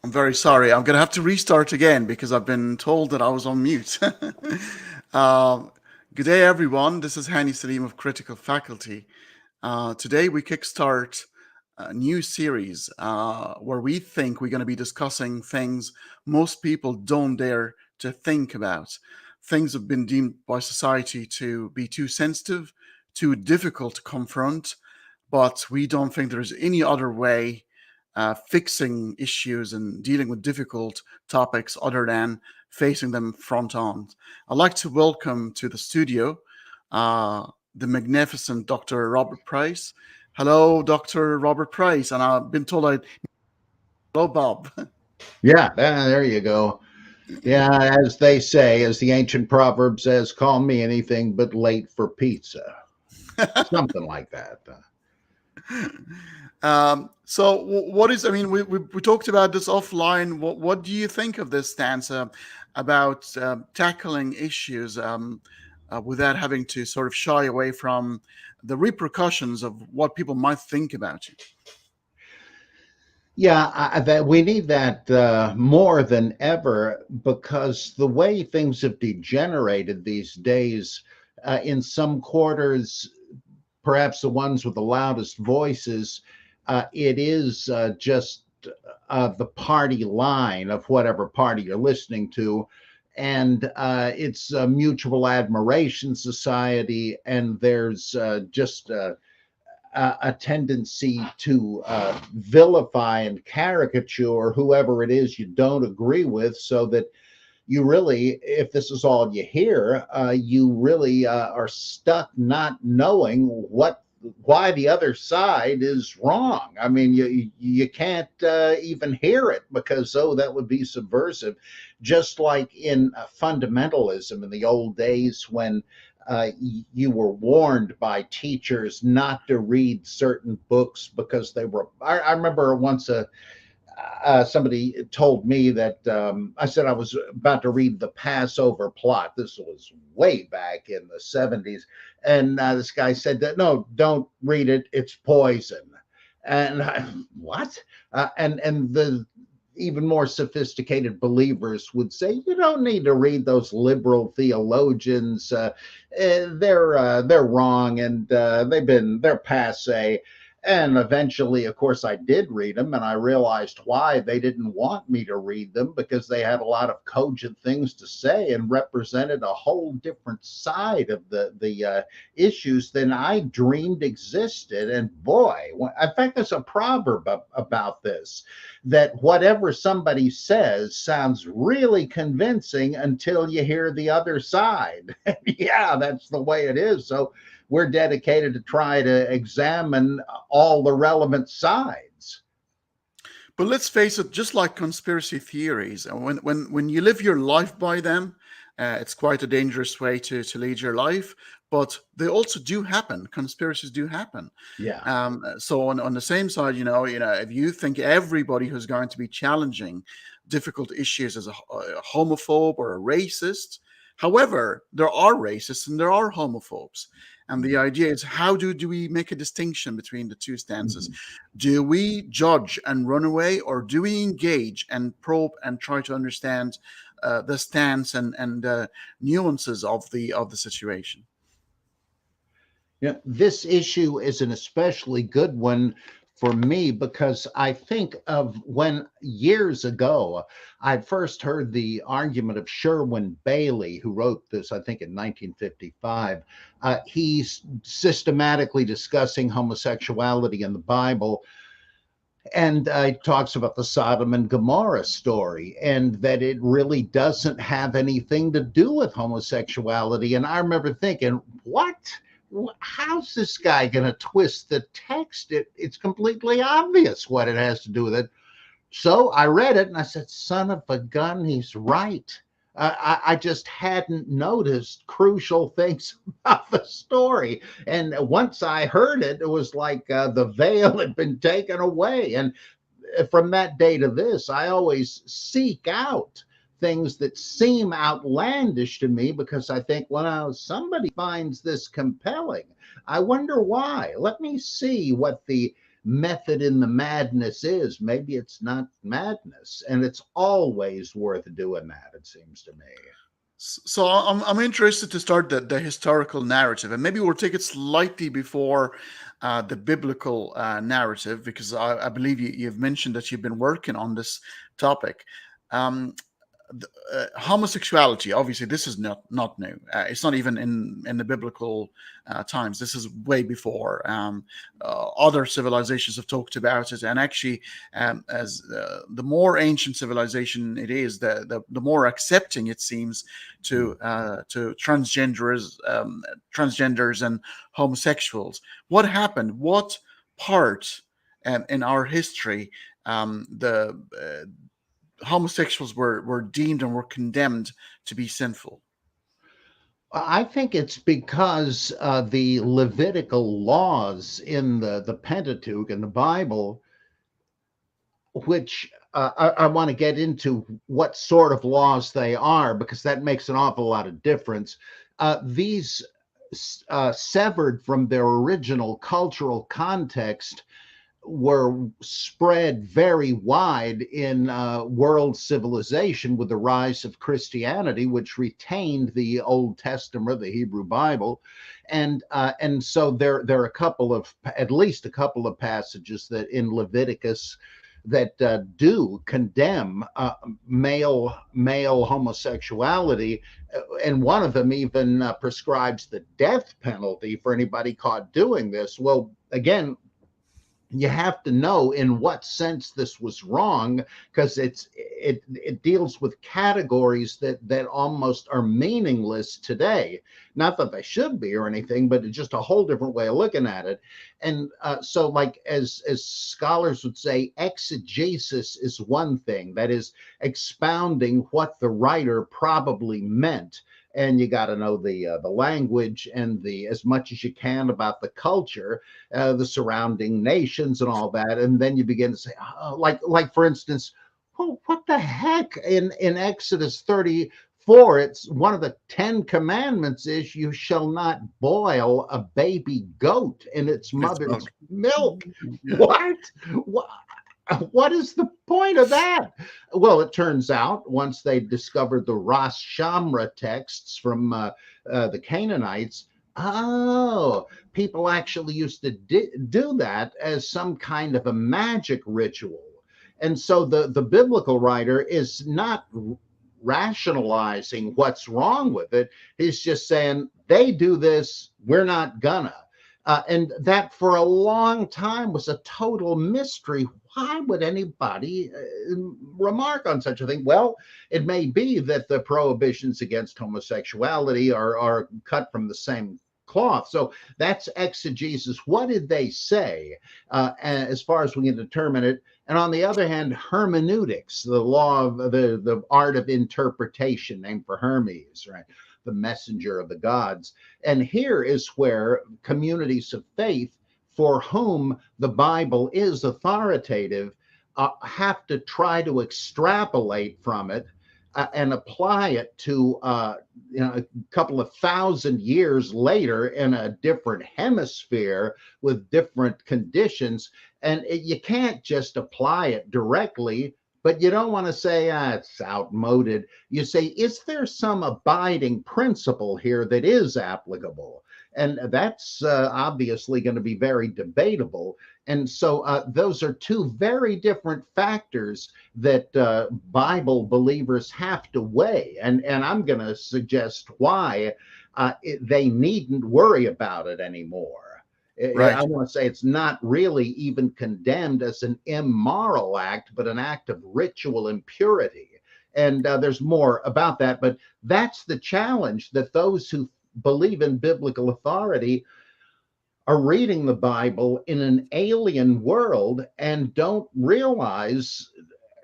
I'm very sorry. I'm going to have to restart again because I've been told that I was on mute. Um, Good day, everyone. This is Hanney Seylim of Critical Faculty. Today, we kickstart a new series where we think we're going to be discussing things most people don't dare to think about. Things have been deemed by society to be too sensitive, too difficult to confront, but we don't think there's any other way fixing issues and dealing with difficult topics other than facing them front on. I'd like to welcome to the studio uh, the magnificent Dr. Robert Price. Hello, Dr. Robert Price. And I've been told I. Hello, Bob. Yeah, there you go. Yeah, as they say, as the ancient proverb says, call me anything but late for pizza. Something like that. What is, I mean, we talked about this offline. What do you think of this stance about tackling issues without having to sort of shy away from the repercussions of what people might think about you? Yeah, that we need that more than ever because the way things have degenerated these days, in some quarters, perhaps the ones with the loudest voices, it is just the party line of whatever party you're listening to. And it's a mutual admiration society, and there's just a tendency to vilify and caricature whoever it is you don't agree with, so that you really, if this is all you hear, you really are stuck not knowing why the other side is wrong. I mean, you can't even hear it because that would be subversive. Just like in fundamentalism in the old days when you were warned by teachers not to read certain books because they were. I remember once somebody told me that I said I was about to read the Passover plot. This was way back in the 70s. And this guy said that, no, don't read it. It's poison. And what? And the even more sophisticated believers would say you don't need to read those liberal theologians. They're wrong, and they're passe. And eventually, of course, I did read them, and I realized why they didn't want me to read them, because they had a lot of cogent things to say and represented a whole different side of the issues than I dreamed existed. And boy, in fact, there's a proverb about this, that whatever somebody says sounds really convincing until you hear the other side. Yeah, that's the way it is. So we're dedicated to try to examine all the relevant sides. But let's face it, just like conspiracy theories, and when you live your life by them, it's quite a dangerous way to lead your life. But they also do happen. Conspiracies do happen. Yeah. So on the same side, if you think everybody who's going to be challenging difficult issues is a homophobe or a racist, however, there are racists and there are homophobes. And the idea is, how do we make a distinction between the two stances? Mm-hmm. Do we judge and run away, or do we engage and probe and try to understand the stance and nuances of the situation? Yeah, this issue is an especially good one for me because I think of when years ago I first heard the argument of Sherwin Bailey, who wrote this, I think, in 1955. He's systematically discussing homosexuality in the Bible, and talks about the Sodom and Gomorrah story, and that it really doesn't have anything to do with homosexuality. And I remember thinking, what? How's this guy going to twist the text? It's completely obvious what it has to do with it. So I read it and I said, son of a gun, he's right. I just hadn't noticed crucial things about the story. And once I heard it, it was like the veil had been taken away. And from that day to this, I always seek out things that seem outlandish to me, because I think, well, somebody finds this compelling. I wonder why. Let me see what the method in the madness is. Maybe it's not madness, and it's always worth doing that, it seems to me. So I'm interested to start the historical narrative, and maybe we'll take it slightly before the biblical narrative, because I believe you've mentioned that you've been working on this topic. Um, Homosexuality, obviously, this is not new. It's not even in the biblical times. This is way before. Other civilizations have talked about it, and actually, as the more ancient civilization it is, the more accepting it seems to transgenders and homosexuals. What happened? What part in our history the homosexuals were deemed and were condemned to be sinful? I think it's because the Levitical laws in the Pentateuch and the Bible, which I want to get into what sort of laws they are, because that makes an awful lot of difference. These severed from their original cultural context were spread very wide in world civilization with the rise of Christianity, which retained the Old Testament, the Hebrew Bible, and so there are at least a couple of passages that in Leviticus that do condemn male homosexuality, and one of them even prescribes the death penalty for anybody caught doing this. Well, again, you have to know in what sense this was wrong, because it deals with categories that almost are meaningless today. Not that they should be or anything, but it's just a whole different way of looking at it. And so, like as scholars would say, exegesis is one thing, that is expounding what the writer probably meant. And you got to know the language and the as much as you can about the culture, the surrounding nations and all that, and then you begin to say, oh, like for instance, oh, what the heck in Exodus 34, it's one of the 10 commandments is you shall not boil a baby goat in its It's mother's milk. milk. Yeah. What is the point of that? Well, it turns out once they discovered the Ras Shamra texts from the Canaanites, oh, people actually used to do that as some kind of a magic ritual. And so the biblical writer is not rationalizing what's wrong with it. He's just saying, they do this, we're not gonna. And that for a long time was a total mystery. Why would anybody remark on such a thing? Well, it may be that the prohibitions against homosexuality are cut from the same cloth. So that's exegesis. What did they say as far as we can determine it? And on the other hand, hermeneutics, the law of the art of interpretation, named for Hermes, right? The messenger of the gods. And here is where communities of faith for whom the Bible is authoritative have to try to extrapolate from it and apply it to a couple of thousand years later in a different hemisphere with different conditions. And you can't just apply it directly, but you don't want to say, it's outmoded. You say, is there some abiding principle here that is applicable? And that's obviously going to be very debatable. And so those are two very different factors that Bible believers have to weigh. And I'm going to suggest why they needn't worry about it anymore. I Right. want to say it's not really even condemned as an immoral act, but an act of ritual impurity. And there's more about that. But that's the challenge, that those who believe in biblical authority are reading the Bible in an alien world and don't realize,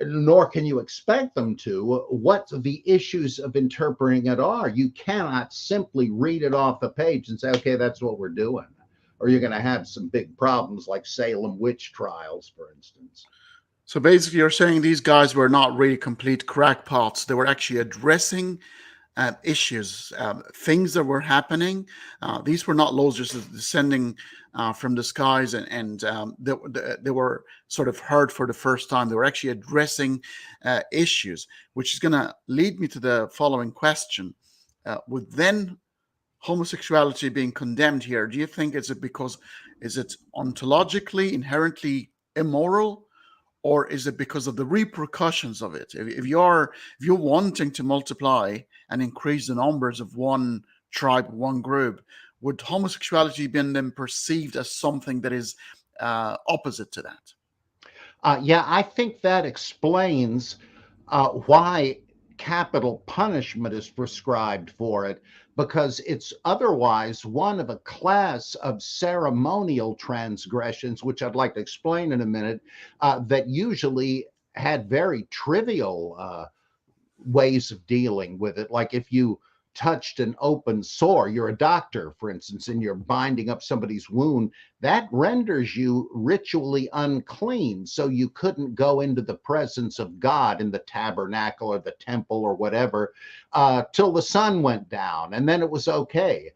nor can you expect them to, what the issues of interpreting it are. You cannot simply read it off the page and say, okay, that's what we're doing. Or you're going to have some big problems like Salem witch trials, for instance. So basically, you're saying these guys were not really complete crackpots. They were actually addressing issues, things that were happening. These were not laws just descending from the skies, and they were sort of heard for the first time. They were actually addressing issues, which is going to lead me to the following question. With then homosexuality being condemned here, do you think is it ontologically inherently immoral, or is it because of the repercussions of it? If you're wanting to multiply and increase the numbers of one tribe, one group, would homosexuality be then perceived as something that is opposite to that? Yeah, I think that explains why capital punishment is prescribed for it, because it's otherwise one of a class of ceremonial transgressions, which I'd like to explain in a minute, that usually had very trivial ways of dealing with it. Like if you touched an open sore, you're a doctor, for instance, and you're binding up somebody's wound, that renders you ritually unclean. So you couldn't go into the presence of God in the tabernacle or the temple or whatever till the sun went down, and then it was okay.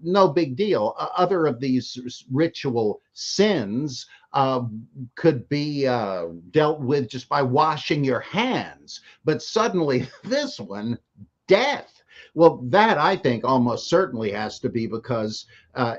No big deal. Other of these ritual sins could be dealt with just by washing your hands. But suddenly, this one, death. Well, that I think almost certainly has to be because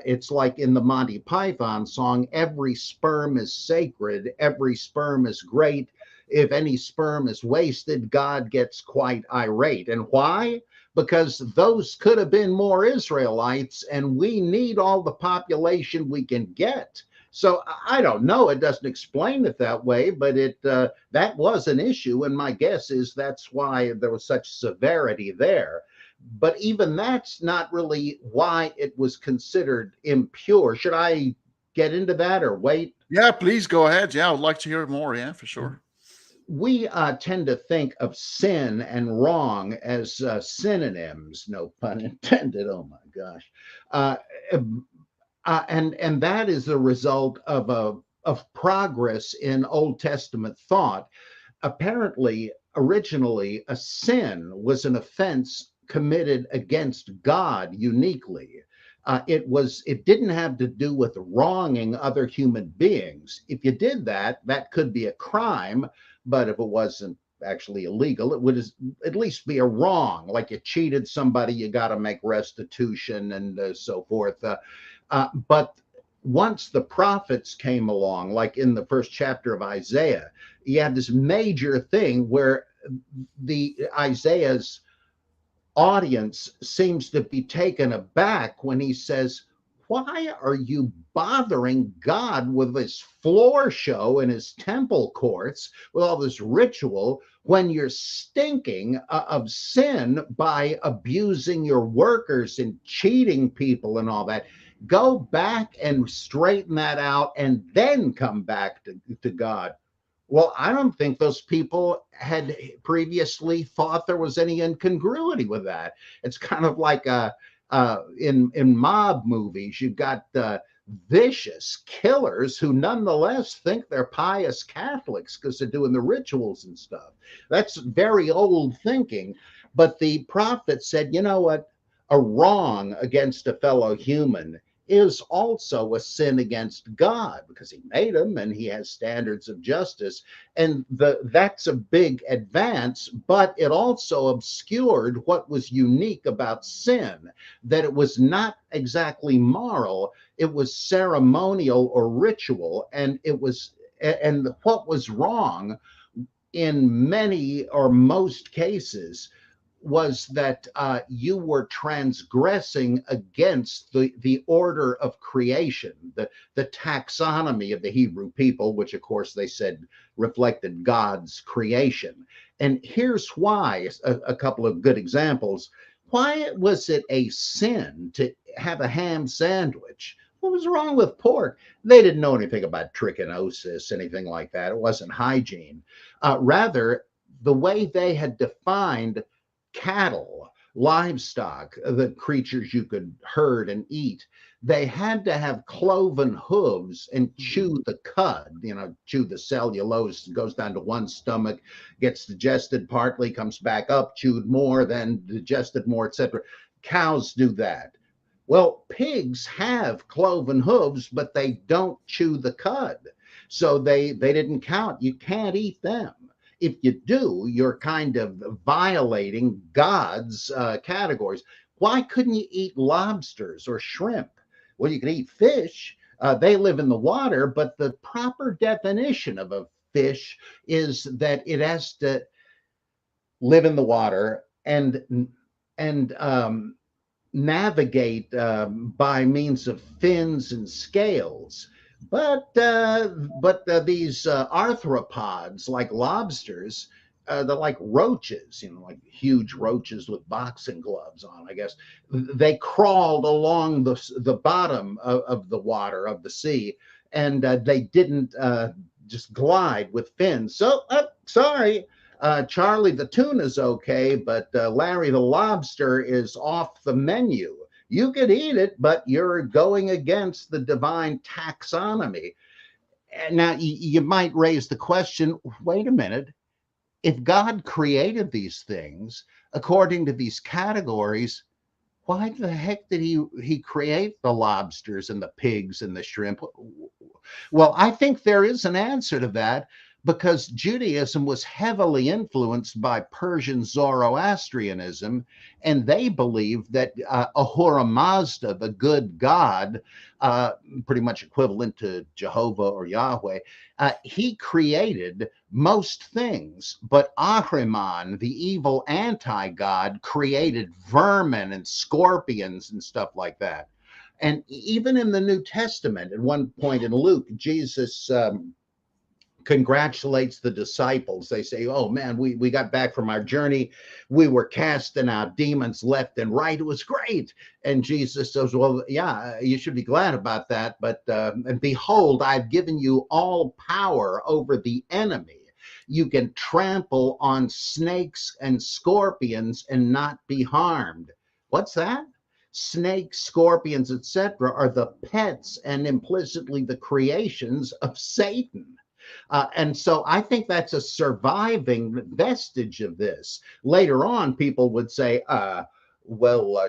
it's like in the Monty Python song, every sperm is sacred, every sperm is great. If any sperm is wasted, God gets quite irate. And why? Because those could have been more Israelites, and we need all the population we can get. So I don't know. It doesn't explain it that way, but that was an issue, and my guess is that's why there was such severity there. But even that's not really why it was considered impure. Should I get into that or wait? Yeah, please go ahead. Yeah, I would like to hear more. Yeah, for sure. We tend to think of sin and wrong as synonyms, no pun intended. Oh my gosh. Uh, and that is the result of progress in Old Testament thought. Apparently, originally, a sin was an offense committed against God uniquely. It didn't have to do with wronging other human beings. If you did that, that could be a crime, but if it wasn't actually illegal, it would at least be a wrong. Like you cheated somebody, you got to make restitution and so forth. But once the prophets came along, like in the first chapter of Isaiah, you had this major thing where the Isaiah's audience seems to be taken aback when he says, why are you bothering God with this floor show in his temple courts with all this ritual when you're stinking of sin by abusing your workers and cheating people and all that? Go back and straighten that out and then come back to God. Well, I don't think those people had previously thought there was any incongruity with that. It's kind of like in mob movies, you've got vicious killers who nonetheless think they're pious Catholics because they're doing the rituals and stuff. That's very old thinking. But the prophet said, you know what? A wrong against a fellow human is also a sin against God because he made him and he has standards of justice. And that's a big advance, but it also obscured what was unique about sin, that it was not exactly moral, it was ceremonial or ritual, and what was wrong in many or most cases was that you were transgressing against the order of creation, the taxonomy of the Hebrew people, which of course they said reflected God's creation. And here's why, a couple of good examples. Why was it a sin to have a ham sandwich? What was wrong with pork? They didn't know anything about trichinosis, anything like that. It wasn't hygiene. Rather, the way they had defined cattle livestock, the creatures you could herd and eat, they had to have cloven hooves and Mhm. chew the cud, chew the cellulose, goes down to one stomach, gets digested partly, comes back up, chewed more, then digested more, etc. Cows do that. Well, pigs have cloven hooves, but they don't chew the cud. So they didn't count. You can't eat them. If you do, you're kind of violating God's categories. Why couldn't you eat lobsters or shrimp? Well, you can eat fish. They live in the water, but the proper definition of a fish is that it has to live in the water and navigate by means of fins and scales. But these arthropods, like lobsters, they're like roaches, like huge roaches with boxing gloves on, I guess. They crawled along the bottom of the water, of the sea, and they didn't just glide with fins. So, sorry, Charlie the tuna's okay, but Larry the lobster is off the menu. You could eat it, but you're going against the divine taxonomy. And now you might raise the question, wait a minute, if God created these things according to these categories, why the heck did he create the lobsters and the pigs and the shrimp? Well, I think there is an answer to that, because Judaism was heavily influenced by Persian Zoroastrianism, and they believed that Ahura Mazda, the good God, pretty much equivalent to Jehovah or Yahweh, he created most things, but Ahriman, the evil anti-God, created vermin and scorpions and stuff like that. And even in the New Testament, at one point in Luke, Jesus congratulates the disciples. They say, oh man, we got back from our journey. We were casting out demons left and right. It was great. And Jesus says, well, yeah, you should be glad about that. But and behold, I've given you all power over the enemy. You can trample on snakes and scorpions and not be harmed. What's that? Snakes, scorpions, etc., are the pets and implicitly the creations of Satan. And so I think that's a surviving vestige of this. Later on, people would say,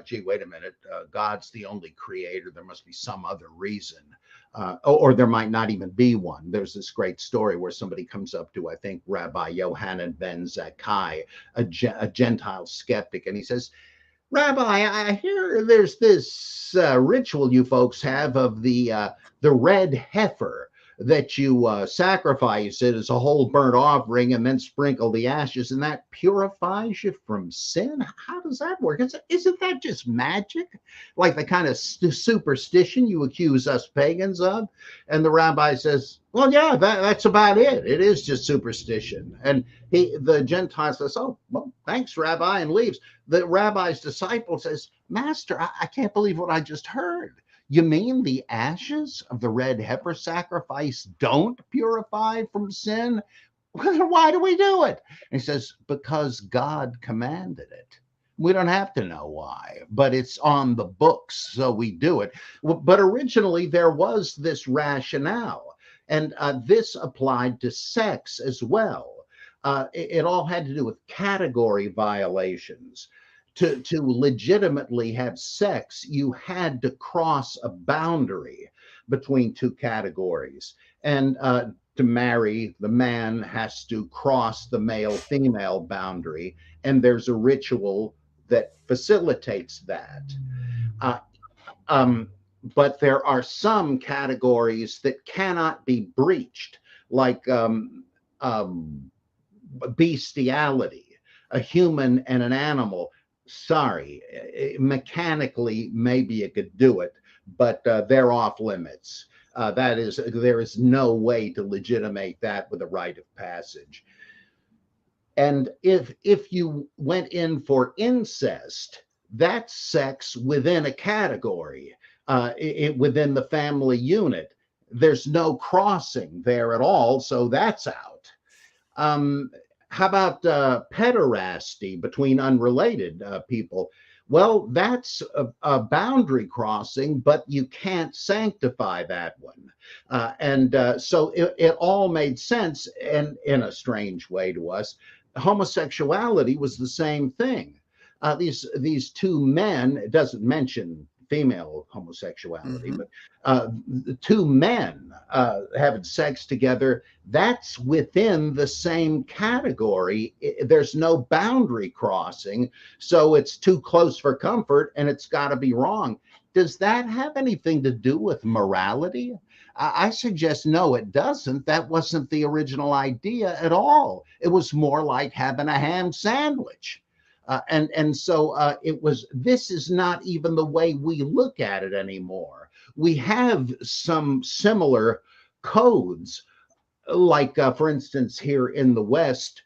gee, wait a minute, God's the only creator. There must be some other reason. Or there might not even be one. There's this great story where somebody comes up to, I think, Rabbi Yohanan ben Zakkai, a Gentile skeptic, and he says, Rabbi, I hear there's this ritual you folks have of the red heifer, that you sacrifice it as a whole burnt offering and then sprinkle the ashes, and that purifies you from sin. How does that work? Isn't that just magic? Like the kind of superstition you accuse us pagans of? And the rabbi says, well, yeah, that's about it. It is just superstition. And the Gentile says, oh, well, thanks, Rabbi, and leaves. The rabbi's disciple says, Master, I can't believe what I just heard. You mean the ashes of the red heifer sacrifice don't purify from sin? Why do we do it? And he says, because God commanded it. We don't have to know why, but it's on the books, so we do it. But originally, there was this rationale, and this applied to sex as well. It all had to do with category violations. To legitimately have sex, you had to cross a boundary between two categories. And to marry, the man has to cross the male-female boundary, and there's a ritual that facilitates that. Uh, but there are some categories that cannot be breached, like bestiality, a human and an animal. Sorry, mechanically, maybe you could do it, but they're off limits. There is no way to legitimate that with a rite of passage. And if you went in for incest, that's sex within a category, within the family unit. There's no crossing there at all, so that's out. Um, How about pederasty between unrelated people? Well, that's a boundary crossing, but you can't sanctify that one. So it all made sense, and in a strange way to us, homosexuality was the same thing. These two men, it doesn't mention female homosexuality, Hmm. but the two men having sex together, that's within the same category. There's no boundary crossing, so it's too close for comfort and it's got to be wrong. Does that have anything to do with morality? I suggest no, it doesn't. That wasn't the original idea at all. It was more like having a ham sandwich. It was. This is not even the way we look at it anymore. We have some similar codes, like for instance, here in the West,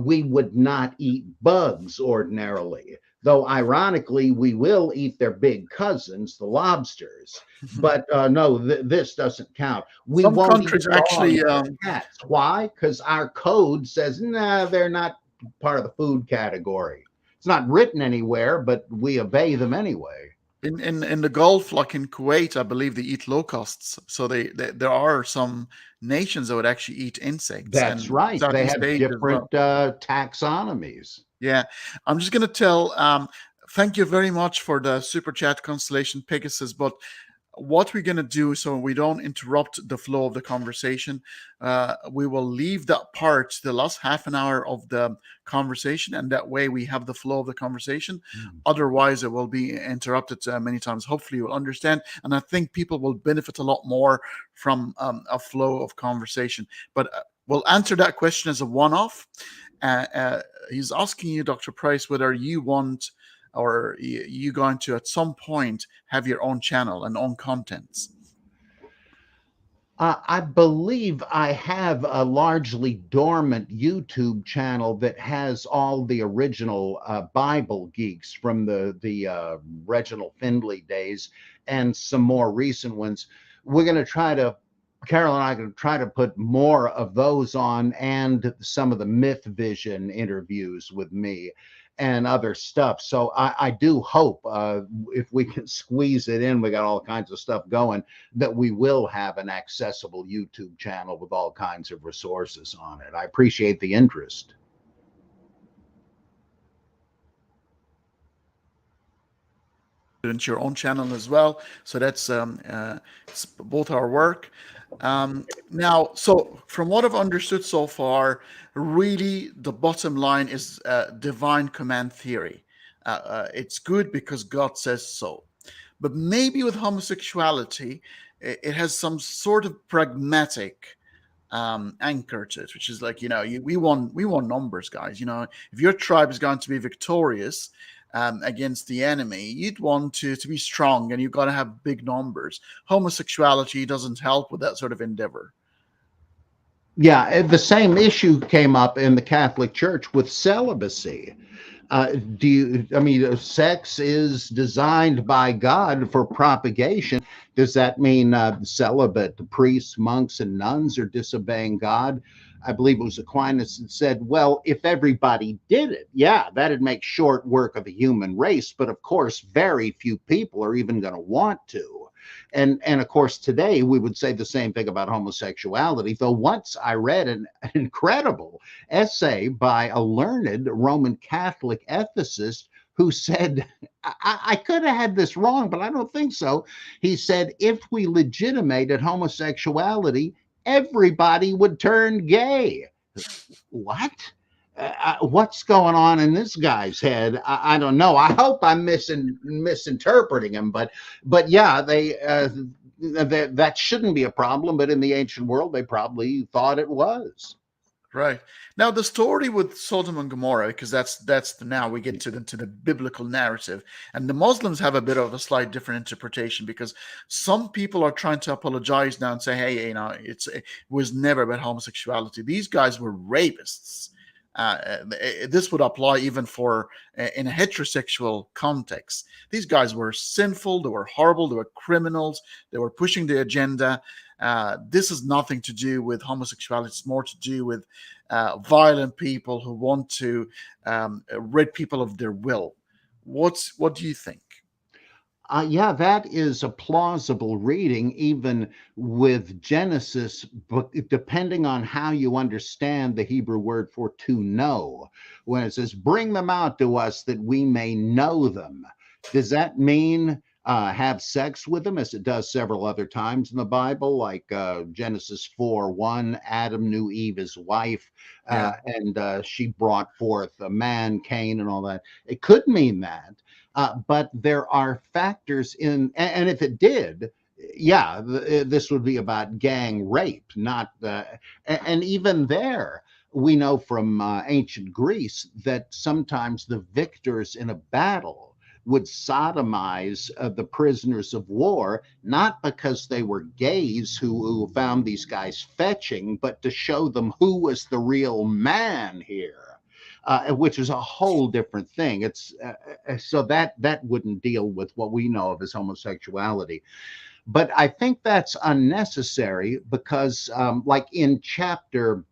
we would not eat bugs ordinarily, though ironically, we will eat their big cousins, the lobsters. But no, this doesn't count. We Some won't eat countries dogs actually, or cats. Why? Because our code says, nah, they're not part of the food category. It's not written anywhere, but we obey them anyway. in the Gulf, like in Kuwait, I believe they eat locusts. So there are some nations that would actually eat insects, That's and right. They Southeast have Asia as different well. taxonomies. Yeah, I'm just gonna tell. Thank you very much for the super chat, Constellation Pegasus. But what we're gonna do, so we don't interrupt the flow of the conversation, we will leave that part, the last half an hour of the conversation, and that way we have the flow of the conversation. Mm. Otherwise, it will be interrupted many times. Hopefully, you'll understand, and I think people will benefit a lot more from a flow of conversation. But we'll answer that question as a one-off. Uh, uh, he's asking you, Dr. Price, whether you want or you going to at some point have your own channel and own contents. I believe I have a largely dormant YouTube channel that has all the original Bible geeks from the Reginald Findlay days and some more recent ones. We're going to try to, Carol and I are going to try to put more of those on, and some of the Myth Vision interviews with me and other stuff. So I do hope if we can squeeze it in, we got all kinds of stuff going, that we will have an accessible YouTube channel with all kinds of resources on it. I appreciate the interest. Into your own channel as well. So that's it's both our work. Now, so from what I've understood so far, really the bottom line is divine command theory. It's good because God says so. But maybe with homosexuality, it has some sort of pragmatic anchor to it, which is like, we want numbers, guys. If your tribe is going to be victorious against the enemy, you'd want to be strong, and you've got to have big numbers. Homosexuality doesn't help with that sort of endeavor. Yeah, the same issue came up in the Catholic Church with celibacy. Sex is designed by God for propagation. Does that mean celibate priests, monks, and nuns are disobeying God? I believe it was Aquinas that said, well, if everybody did it, yeah, that'd make short work of the human race. But of course, very few people are even going to want to. And of course, today we would say the same thing about homosexuality, though once I read an incredible essay by a learned Roman Catholic ethicist who said, I could have had this wrong, but I don't think so. He said, if we legitimated homosexuality, everybody would turn gay. What? What's going on in this guy's head? I don't know. I hope I'm misinterpreting him, but yeah, that shouldn't be a problem. But in the ancient world, they probably thought it was. Right. Now the story with Sodom and Gomorrah, because now we get to the biblical narrative, and the Muslims have a bit of a slight different interpretation, because some people are trying to apologize now and say, hey, it was never about homosexuality. These guys were rapists. this would apply even for in a heterosexual context. These guys were sinful, they were horrible, they were criminals, they were pushing the agenda. This has nothing to do with homosexuality. It's more to do with violent people who want to rid people of their will. What do you think? Yeah, that is a plausible reading, even with Genesis, but depending on how you understand the Hebrew word for to know. When it says, bring them out to us that we may know them, does that mean have sex with them, as it does several other times in the Bible, like Genesis 4:1, Adam knew Eve, his wife, Yeah. and she brought forth a man, Cain, and all that? It could mean that. But there are factors in, and if it did, yeah, this would be about gang rape, not, and even there, we know from ancient Greece that sometimes the victors in a battle would sodomize the prisoners of war, not because they were gays who found these guys fetching, but to show them who was the real man here. Which is a whole different thing. It's so that wouldn't deal with what we know of as homosexuality. But I think that's unnecessary because, like in chapter,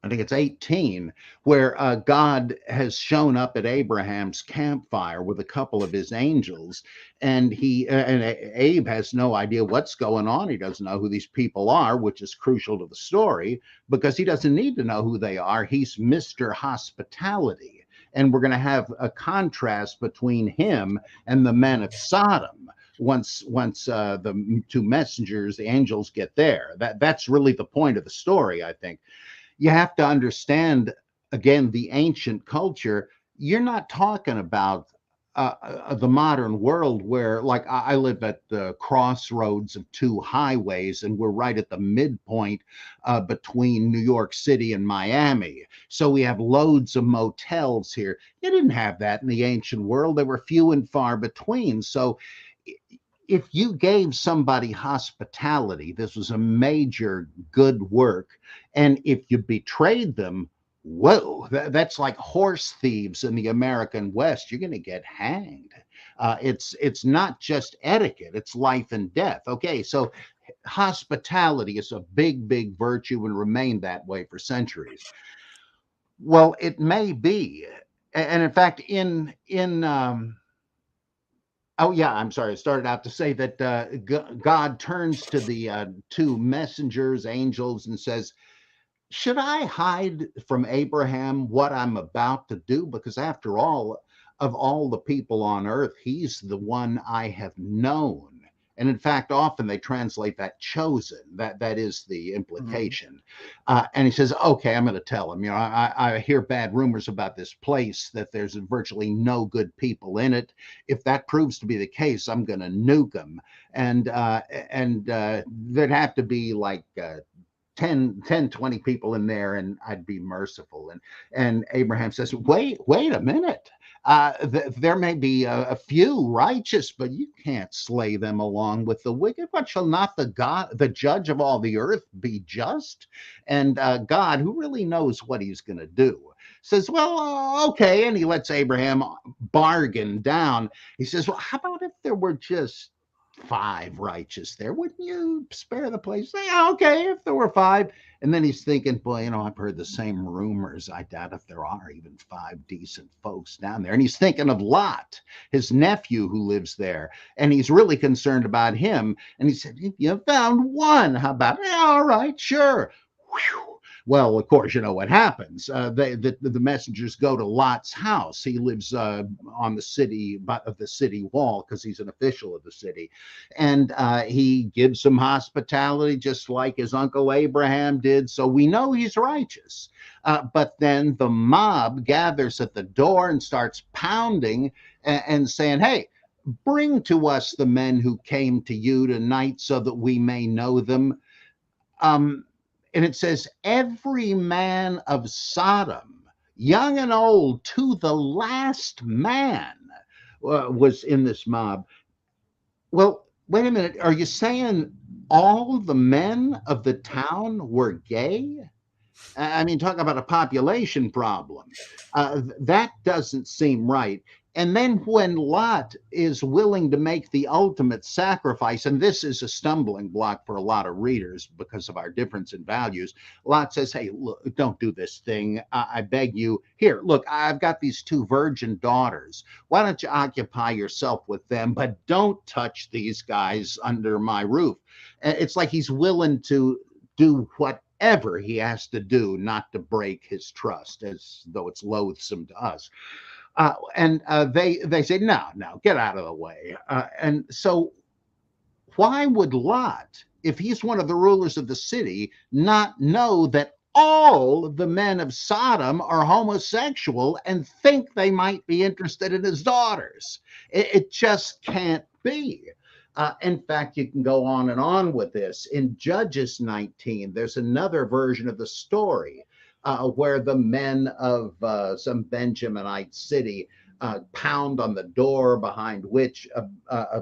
I think it's 18, where God has shown up at Abraham's campfire with a couple of his angels, and Abe has no idea what's going on. He doesn't know who these people are, which is crucial to the story because he doesn't need to know who they are. He's Mr. Hospitality, and we're going to have a contrast between him and the men of Sodom. Once the two messengers, the angels, get there, that's really the point of the story, I think. You have to understand, again, the ancient culture. You're not talking about the modern world where, like, I live at the crossroads of two highways, and we're right at the midpoint between New York City and Miami. So we have loads of motels here. You didn't have that in the ancient world. They were few and far between. So if you gave somebody hospitality, this was a major good work. And if you betrayed them, whoa, that's like horse thieves in the American West. You're going to get hanged. It's not just etiquette, it's life and death. Okay, so hospitality is a big virtue and remained that way for centuries. Well, it may be. And in fact, oh, yeah, I'm sorry. I started out to say that God turns to the two messengers, angels, and says, should I hide from Abraham what I'm about to do? Because after all, of all the people on earth, he's the one I have known. And in fact, often they translate that chosen. That is the implication. And he says, okay, I'm going to tell him. You know, I hear bad rumors about this place, that there's virtually no good people in it. If that proves to be the case, I'm going to nuke them. And there'd have to be like 10, 20 people in there, and I'd be merciful. And Abraham says, wait a minute. There may be a few righteous, but you can't slay them along with the wicked. But shall not the judge of all the earth, be just? And God, who really knows what he's going to do, says, well, okay. And he lets Abraham bargain down. He says, well, how about if there were just 5 righteous there? Wouldn't you spare the place? Yeah, okay, if there were 5. And then he's thinking, boy, you know, I've heard the same rumors. I doubt if there are even 5 decent folks down there. And he's thinking of Lot, his nephew who lives there. And he's really concerned about him. And he said, if you found 1, how about it? Yeah, all right, sure. Whew. Well, of course, you know what happens. The messengers go to Lot's house. He lives on the city wall because he's an official of the city. And he gives them hospitality just like his uncle Abraham did. So we know he's righteous. But then the mob gathers at the door and starts pounding and saying, hey, bring to us the men who came to you tonight so that we may know them. And it says, every man of Sodom, young and old, to the last man, was in this mob. Well, wait a minute. Are you saying all the men of the town were gay? I mean, talk about a population problem. That doesn't seem right. And then when Lot is willing to make the ultimate sacrifice, and this is a stumbling block for a lot of readers because of our difference in values, Lot says, hey, look, don't do this thing. I beg you. Here, look, I've got these two virgin daughters. Why don't you occupy yourself with them, but don't touch these guys under my roof? It's like he's willing to do whatever he has to do not to break his trust, as though it's loathsome to us. And they say, no, no, get out of the way. And so why would Lot, if he's one of the rulers of the city, not know that all the men of Sodom are homosexual and think they might be interested in his daughters? It just can't be. In fact, you can go on and on with this. In Judges 19, there's another version of the story where the men of some Benjaminite city pound on the door behind which a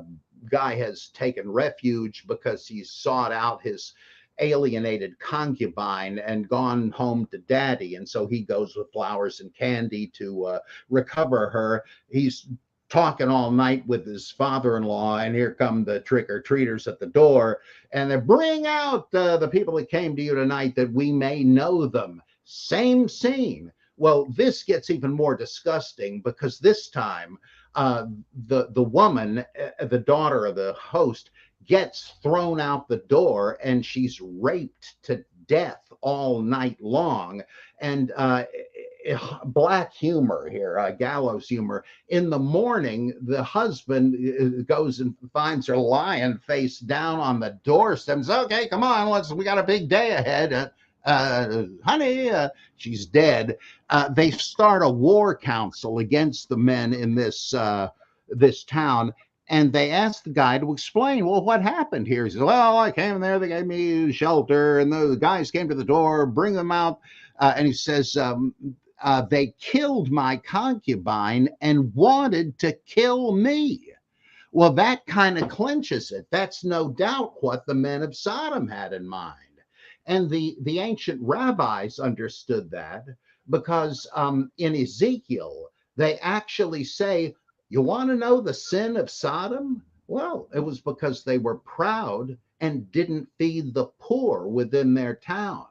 guy has taken refuge because he's sought out his alienated concubine and gone home to daddy. And so he goes with flowers and candy to recover her. He's talking all night with his father-in-law, and here come the trick-or-treaters at the door, and they bring out the people that came to you tonight that we may know them. Same scene. Well, this gets even more disgusting because this time the woman, the daughter of the host, gets thrown out the door and she's raped to death all night long. And black humor here, gallows humor. In the morning, the husband goes and finds her lying face down on the doorstep and says, okay, come on, we got a big day ahead. Honey, she's dead. They start a war council against the men in this town, and they ask the guy to explain, well, what happened here? He says, well, I came there, they gave me shelter, and the guys came to the door, bring them out, and he says, they killed my concubine and wanted to kill me. Well, that kind of clinches it. That's no doubt what the men of Sodom had in mind. And the ancient rabbis understood that because in Ezekiel, they actually say, you want to know the sin of Sodom? Well, it was because they were proud and didn't feed the poor within their town.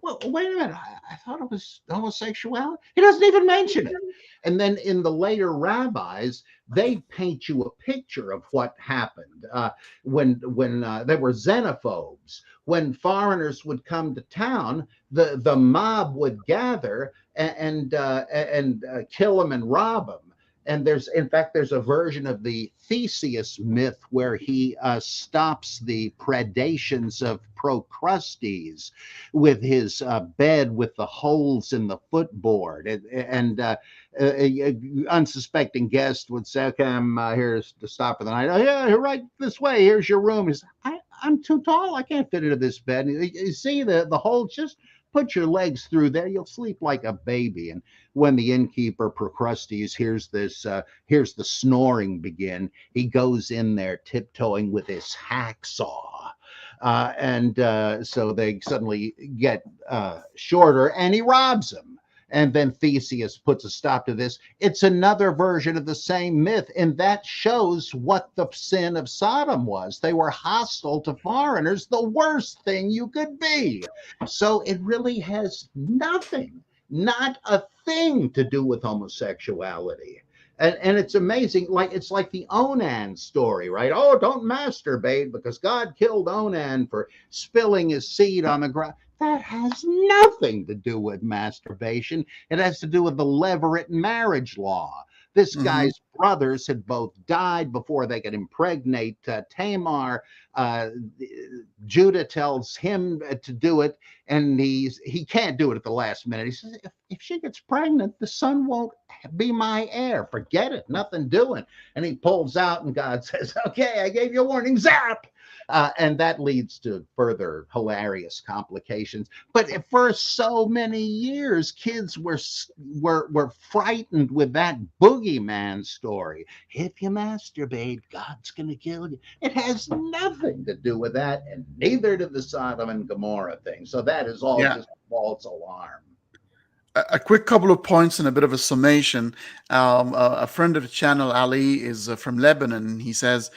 Well, wait a minute. I thought it was homosexuality. He doesn't even mention it. And then in the later rabbis, they paint you a picture of what happened when they were xenophobes. When foreigners would come to town, the mob would gather and kill them and rob them. And there's a version of the Theseus myth where he stops the predations of Procrustes with his bed with the holes in the footboard. And unsuspecting guest would say, okay, I'm here to stop for the night. Oh, yeah, right this way. Here's your room. He says, I'm too tall. I can't fit into this bed. You see the hole? Just put your legs through there. You'll sleep like a baby. And when the innkeeper Procrustes hears the snoring begin, he goes in there tiptoeing with his hacksaw. So they suddenly get shorter, and he robs him. And then Theseus puts a stop to this. It's another version of the same myth, and that shows what the sin of Sodom was. They were hostile to foreigners, the worst thing you could be. So it really has nothing, not a thing to do with homosexuality. And it's amazing, it's like the Onan story, right? Oh, don't masturbate because God killed Onan for spilling his seed on the ground. That has nothing to do with masturbation. It has to do with the Levirate marriage law. This guy's brothers had both died before they could impregnate Tamar. Judah tells him to do it, and he can't do it at the last minute. He says, if she gets pregnant, the son won't be my heir. Forget it, nothing doing. And he pulls out, and God says, okay, I gave you a warning, zap. And that leads to further hilarious complications. But for so many years, kids were frightened with that boogeyman story. If you masturbate, God's going to kill you. It has nothing to do with that, and neither did the Sodom and Gomorrah thing. So that is all Yeah. just a false alarm. A quick couple of points and a bit of a summation. A friend of the channel, Ali, is from Lebanon. He says,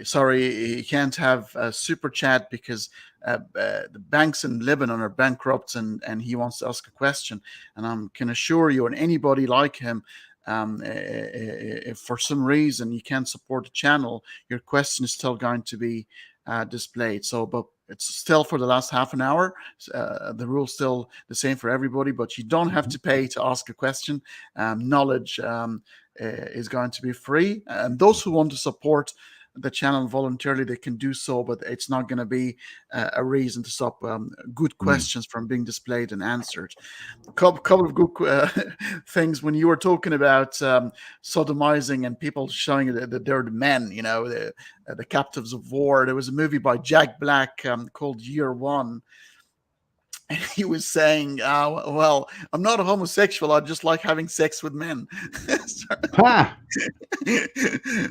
sorry, he can't have a super chat because the banks in Lebanon are bankrupt, and he wants to ask a question. And I can assure you, and anybody like him, if for some reason you can't support the channel, your question is still going to be displayed. So, but it's still for the last half an hour. The rule's still the same for everybody, but you don't have to pay to ask a question. Knowledge is going to be free. And those who want to support the channel voluntarily, they can do so, but it's not going to be a reason to stop good questions from being displayed and answered. Couple of good things when you were talking about sodomizing and people showing that they're the men, the captives of war. There was a movie by Jack Black called Year One, and he was saying, well, I'm not a homosexual, I just like having sex with men. Ha!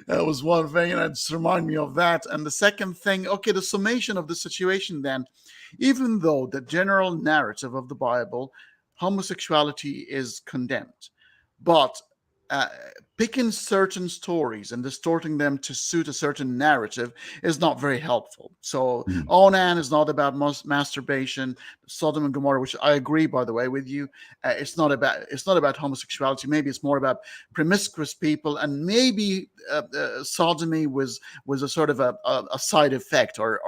That was one thing, and it just reminded me of that. And the second thing, okay, the summation of the situation then, even though the general narrative of the Bible, homosexuality is condemned, but picking certain stories and distorting them to suit a certain narrative is not very helpful. So Onan is not about masturbation. Sodom and Gomorrah, which I agree, by the way, with you, it's not about homosexuality. Maybe it's more about promiscuous people, and maybe sodomy was a sort of a side effect or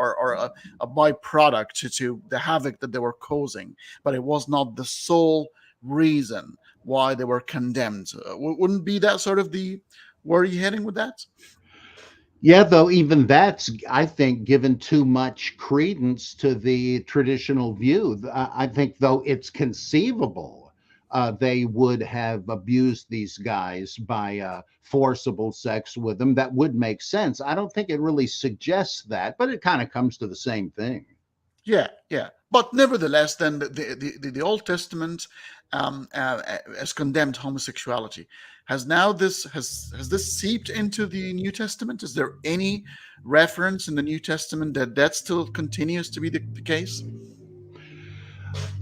a byproduct to the havoc that they were causing, but it was not the sole reason why they were condemned. Wouldn't be that sort of the where are you heading with that? Yeah, though even that's, I think, given too much credence to the traditional view. I think, though, it's conceivable they would have abused these guys by forcible sex with them. That would make sense. I don't think it really suggests that, but it kind of comes to the same thing. Yeah. But nevertheless, then the Old Testament has condemned homosexuality. Has this seeped into the New Testament? Is there any reference in the New Testament that still continues to be the case?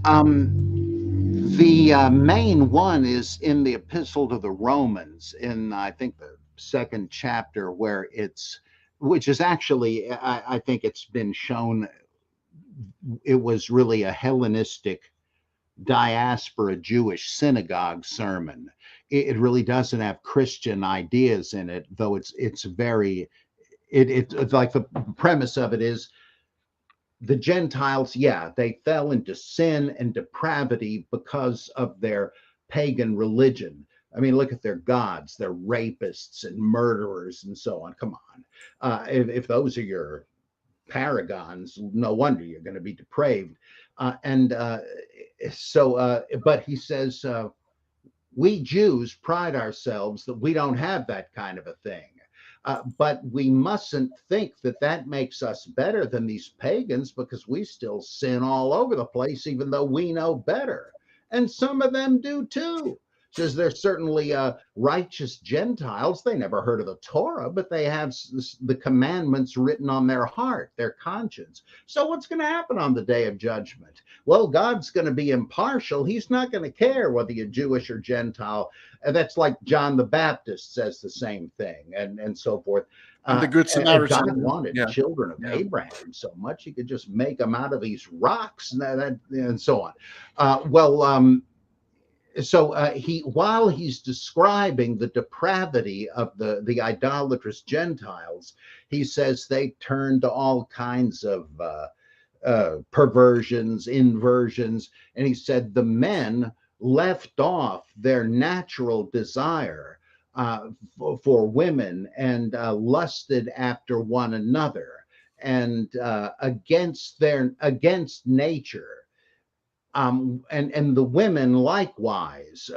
The main one is in the Epistle to the Romans, in I think the second chapter, which is actually, I think it's been shown it was really a Hellenistic diaspora Jewish synagogue sermon. It really doesn't have Christian ideas in it, though it's very it's like the premise of it is the Gentiles, yeah, they fell into sin and depravity because of their pagan religion. I mean, look at their gods, they're rapists and murderers and so on. Come on. If those are your paragons, no wonder you're going to be depraved. But he says, we Jews pride ourselves that we don't have that kind of a thing. But we mustn't think that that makes us better than these pagans, because we still sin all over the place, even though we know better. And some of them do too. Says they're certainly righteous Gentiles. They never heard of the Torah, but they have the commandments written on their heart, their conscience. So what's going to happen on the day of judgment? Well, God's going to be impartial. He's not going to care whether you're Jewish or Gentile. That's like John the Baptist says the same thing, and so forth. And the Good Samaritan. God wanted children of Abraham so much he could just make them out of these rocks and so on. So while he's describing the depravity of the idolatrous Gentiles, he says they turn to all kinds of perversions, inversions, and he said the men left off their natural desire for women and lusted after one another and against nature. And the women likewise,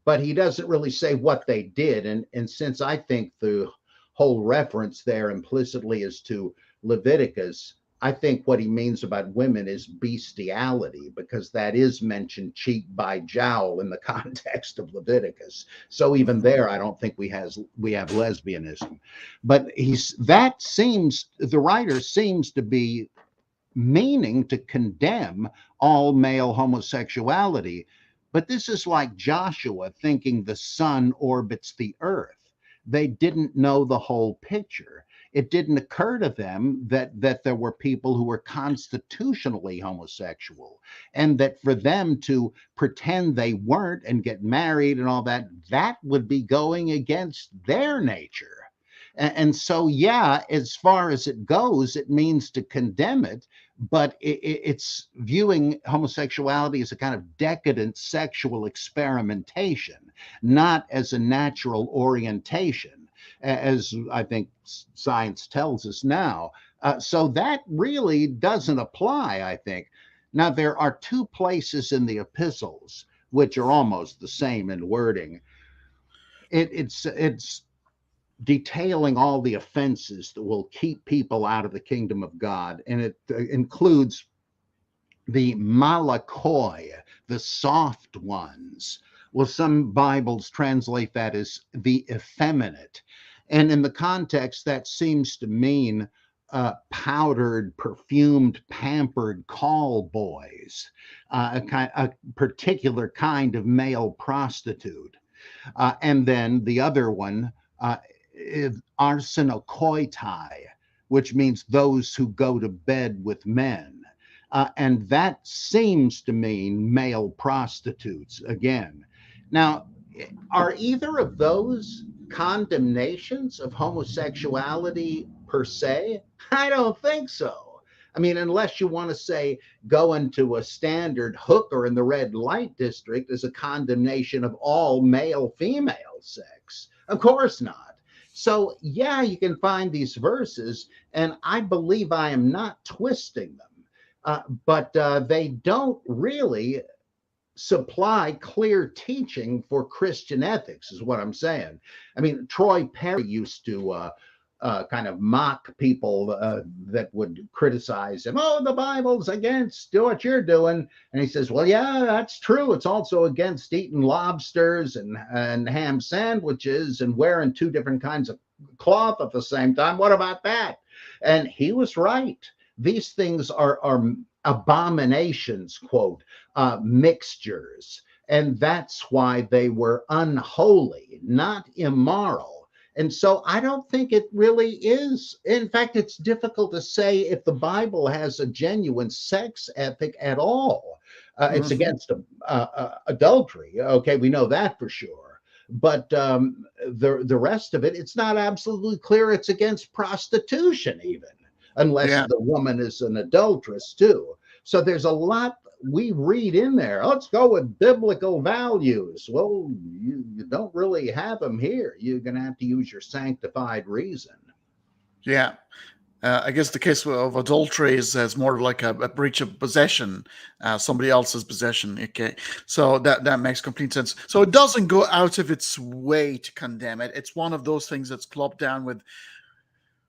but he doesn't really say what they did. And since I think the whole reference there implicitly is to Leviticus. I think what he means about women is bestiality, because that is mentioned cheek by jowl in the context of Leviticus. So even Mhm. there, I don't think we have lesbianism. But the writer seems to be meaning to condemn all male homosexuality. But this is like Joshua thinking the sun orbits the earth. They didn't know the whole picture. It didn't occur to them that there were people who were constitutionally homosexual, and that for them to pretend they weren't and get married and all that, that would be going against their nature. And so, yeah, as far as it goes, it means to condemn it, but it's viewing homosexuality as a kind of decadent sexual experimentation, not as a natural orientation, as I think science tells us now. So that really doesn't apply, I think. Now, there are two places in the epistles which are almost the same in wording. It's detailing all the offenses that will keep people out of the kingdom of God. And it includes the malakoi, the soft ones. Well, some Bibles translate that as the effeminate. And in the context, that seems to mean powdered, perfumed, pampered call boys, a particular kind of male prostitute. And then the other one, arsenokoitai, which means those who go to bed with men. And that seems to mean male prostitutes again. Now, are either of those condemnations of homosexuality per se? I don't think so. I mean, unless you want to say going to a standard hooker in the red light district is a condemnation of all male female sex. Of course not. So, yeah, you can find these verses, and I believe I am not twisting them. But they don't really supply clear teaching for Christian ethics, is what I'm saying. I mean, Troy Perry used to kind of mock people that would criticize him. Oh, the Bible's against what you're doing. And he says, well, yeah, that's true. It's also against eating lobsters and ham sandwiches and wearing two different kinds of cloth at the same time. What about that? And he was right. These things are abominations, quote, mixtures. And that's why they were unholy, not immoral. And so I don't think it really is. In fact, it's difficult to say if the Bible has a genuine sex ethic at all. It's Mhm. against adultery. Okay, we know that for sure. But the rest of it, it's not absolutely clear it's against prostitution even, unless Yeah. the woman is an adulteress too. So there's a lot we read in there. Let's go with biblical values. Well, you don't really have them here. You're going to have to use your sanctified reason. Yeah. I guess the case of adultery is more like a breach of possession, somebody else's possession. Okay, so that makes complete sense. So it doesn't go out of its way to condemn it. It's one of those things that's clubbed down with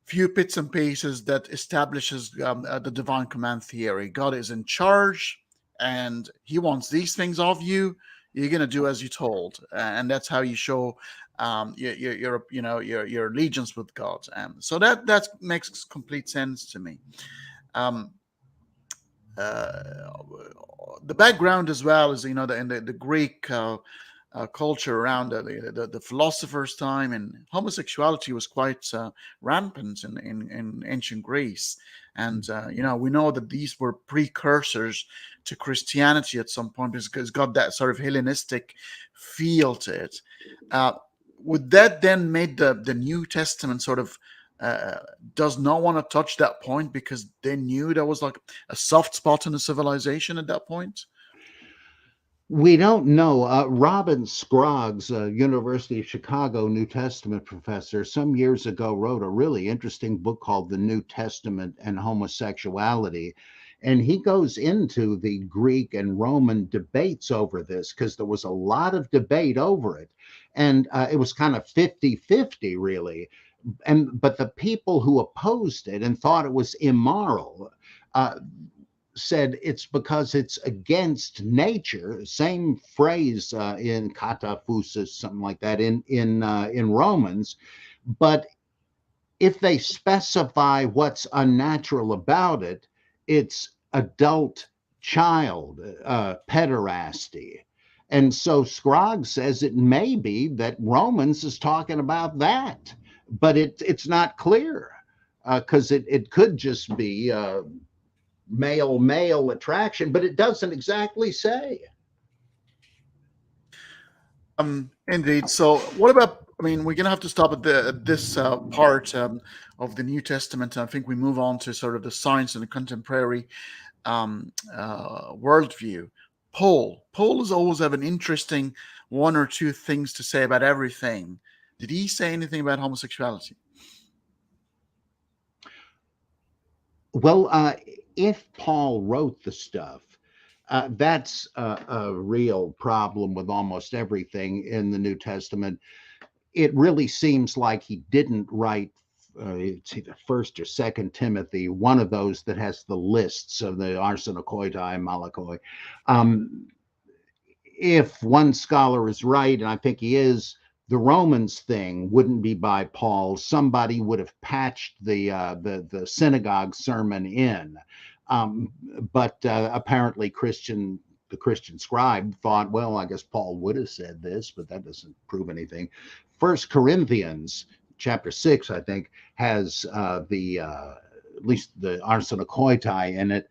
few bits and pieces that establishes the divine command theory. God is in charge, and He wants these things of you. You're gonna do as you're told, and that's how you show your allegiance with God. So that makes complete sense to me. Um, uh, the background as well is in the Greek culture around the philosophers' time, and homosexuality was quite rampant in ancient Greece. And we know that these were precursors to Christianity at some point because it's got that sort of Hellenistic feel to it. Uh, would that then make the New Testament sort of uh, does not want to touch that point because they knew there was like a soft spot in the civilization at that point? We don't know. Robin Scroggs, a University of Chicago New Testament professor, some years ago wrote a really interesting book called The New Testament and Homosexuality. And he goes into the Greek and Roman debates over this because there was a lot of debate over it. And it was kind of 50-50, really. But the people who opposed it and thought it was immoral said it's because it's against nature. Same phrase in kataphusis, something like that in Romans. But if they specify what's unnatural about it, it's adult child pederasty. And so Scroggs says it may be that Romans is talking about that, but it's not clear because it could just be male attraction, but it doesn't exactly say. Indeed. So, what about? I mean, we're gonna have to stop at this part of the New Testament. And I think we move on to sort of the science and the contemporary worldview. Paul has always have an interesting one or two things to say about everything. Did he say anything about homosexuality? Well, if Paul wrote the stuff, that's a real problem with almost everything in the New Testament. It really seems like he didn't write, it's either First or Second Timothy, one of those that has the lists of the arsenokoitai and malakoi. If one scholar is right, and I think he is, the Romans thing wouldn't be by Paul. Somebody would have patched the synagogue sermon in. But apparently the Christian scribe thought, well, I guess Paul would have said this, but that doesn't prove anything. First Corinthians chapter 6, I think, has at least the arsenokoitai in it.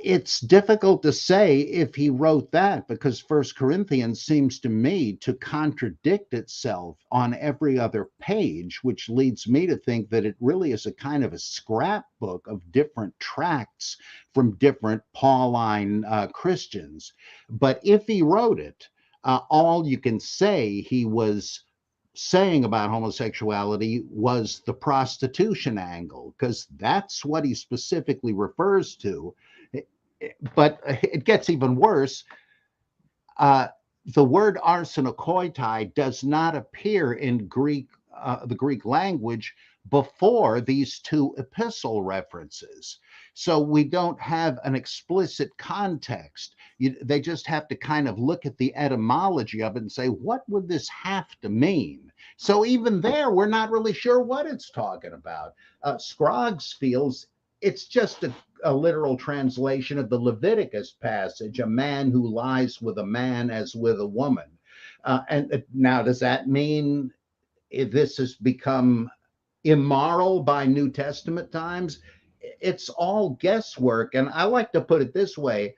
It's difficult to say if he wrote that because First Corinthians seems to me to contradict itself on every other page, which leads me to think that it really is a kind of a scrapbook of different tracts from different Pauline Christians. But if he wrote it, all you can say he was saying about homosexuality was the prostitution angle, because that's what he specifically refers to. But it gets even worse. The word arsenokoitai does not appear in the Greek language before these two epistle references. So we don't have an explicit context. They just have to kind of look at the etymology of it and say, what would this have to mean? So even there, we're not really sure what it's talking about. Scroggs feels it's just a literal translation of the Leviticus passage, a man who lies with a man as with a woman. And now, does that mean this has become immoral by New Testament times? It's all guesswork. And I like to put it this way.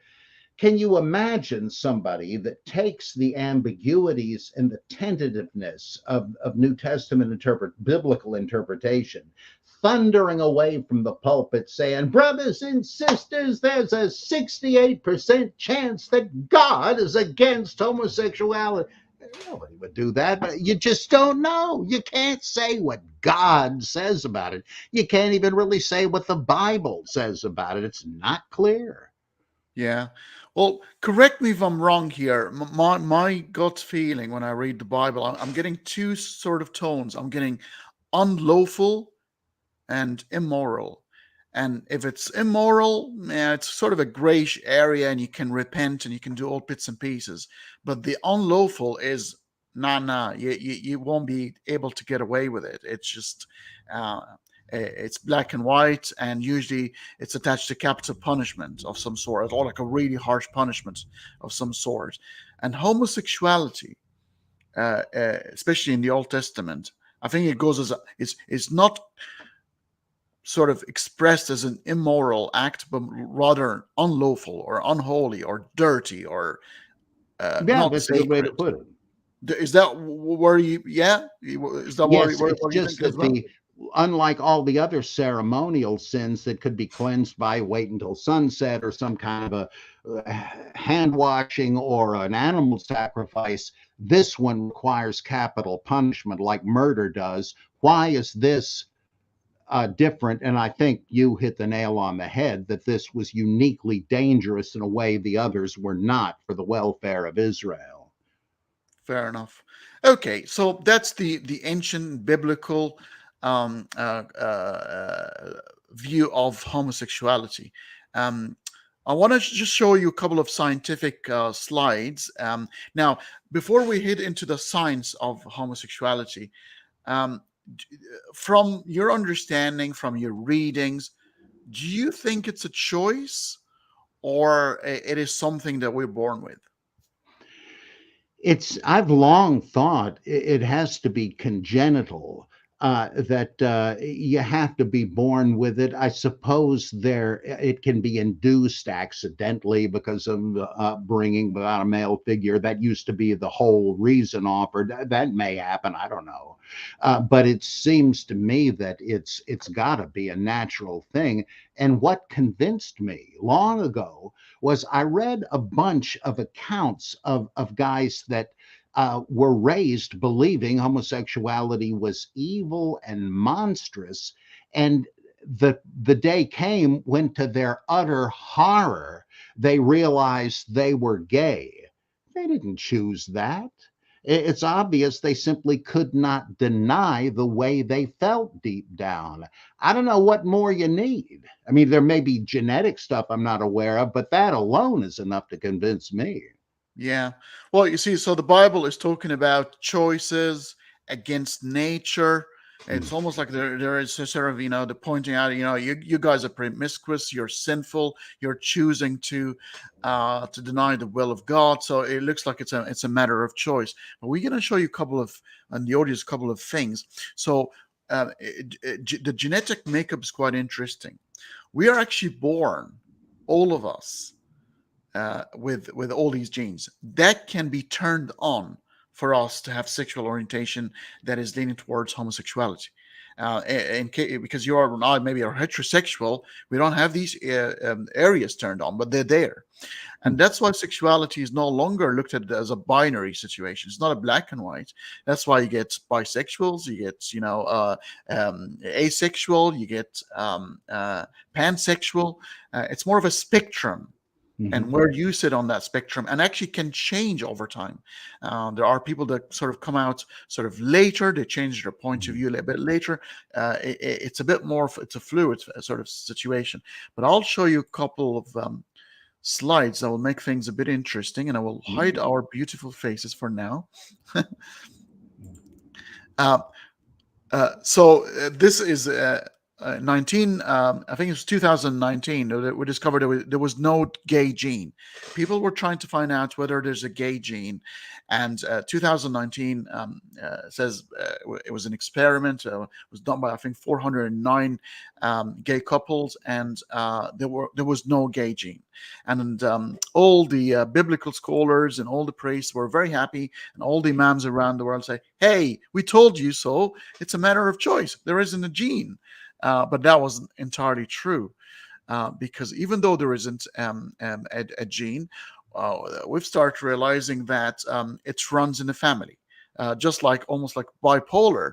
Can you imagine somebody that takes the ambiguities and the tentativeness of New Testament biblical interpretation, thundering away from the pulpit saying, brothers and sisters, there's a 68% chance that God is against homosexuality? Nobody would do that, but you just don't know. You can't say what God says about it. You can't even really say what the Bible says about it. It's not clear. Yeah. Well, correct me if I'm wrong here. My gut feeling when I read the Bible, I'm getting two sort of tones. I'm getting unlawful and immoral. And if it's immoral, yeah, it's sort of a grayish area and you can repent and you can do all bits and pieces. But the unlawful is nah, you won't be able to get away with it. It's just, it's black and white, and usually it's attached to capital punishment of some sort, or like a really harsh punishment of some sort. And homosexuality, especially in the Old Testament, I think it goes as it's not sort of expressed as an immoral act, but rather unlawful or unholy or dirty or Yeah, not that's a good way to sacred. put it. Is that where you? Yeah, is that Yes, where it's you just think as that well? unlike all the other ceremonial sins that could be cleansed by wait until sunset or some kind of a hand washing or an animal sacrifice, this one requires capital punishment like murder does. Why is this different? And I think you hit the nail on the head that this was uniquely dangerous in a way the others were not for the welfare of Israel. Fair enough. Okay, so that's the ancient biblical um, uh, view of homosexuality. Um, I want to just show you a couple of scientific slides. Now, before we head into the science of homosexuality, um, from your understanding, from your readings, do you think it's a choice or it is something that we're born with? I've long thought it has to be congenital, that you have to be born with it. I suppose it can be induced accidentally because of the upbringing without a male figure. That used to be the whole reason offered. That may happen. I don't know, but it seems to me that it's got to be a natural thing. And what convinced me long ago was I read a bunch of accounts of guys that were raised believing homosexuality was evil and monstrous. And the day came when, to their utter horror, they realized they were gay. They didn't choose that. It's obvious they simply could not deny the way they felt deep down. I don't know what more you need. I mean, there may be genetic stuff I'm not aware of, but that alone is enough to convince me. Yeah. Well, you see, so the Bible is talking about choices against nature. Mm. It's almost like there is a sort of, the pointing out, you guys are promiscuous, you're sinful, you're choosing to deny the will of God. So it looks like it's a matter of choice. But we're going to show you a couple of, and the audience, a couple of things. So the genetic makeup is quite interesting. We are actually born, all of us, with all these genes that can be turned on for us to have sexual orientation that is leaning towards homosexuality. Because you are not maybe are heterosexual, we don't have these areas turned on, but they're there, and that's why sexuality is no longer looked at as a binary situation. It's not a black and white. That's why you get bisexuals, you get asexual, you get pansexual. It's more of a spectrum, and Mhm. where you sit on that spectrum and actually can change over time. There are people that sort of come out sort of later, they change their point of Mhm. view a little bit later. It's a bit more, it's a fluid sort of situation. But I'll show you a couple of slides that will make things a bit interesting, and I will hide Mhm. our beautiful faces for now. uh, this is 19. I think it's 2019. That we discovered there was no gay gene. People were trying to find out whether there's a gay gene, and 2019 says it was an experiment. It was done by, I think, 409 gay couples, and there was no gay gene. And all the biblical scholars and all the priests were very happy, and all the imams around the world say, "Hey, we told you so. It's a matter of choice. There isn't a gene." But that wasn't entirely true, because even though there isn't a gene, we've started realizing that it runs in the family. Just like, almost like bipolar,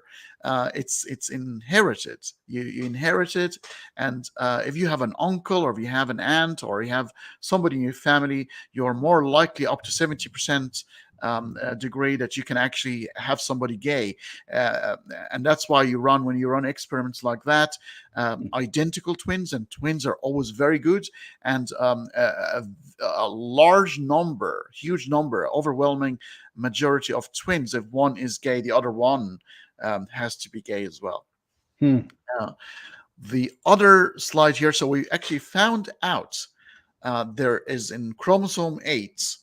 it's inherited. You inherit it, and if you have an uncle, or if you have an aunt, or you have somebody in your family, you're more likely, up to 70% degree, that you can actually have somebody gay. uh, and that's why when you run experiments like that, identical twins, and twins are always very good, and a large number, huge number, overwhelming majority of twins, if one is gay, the other one has to be gay as well. Hmm. uh, the other slide here, so we actually found out there is in chromosome 8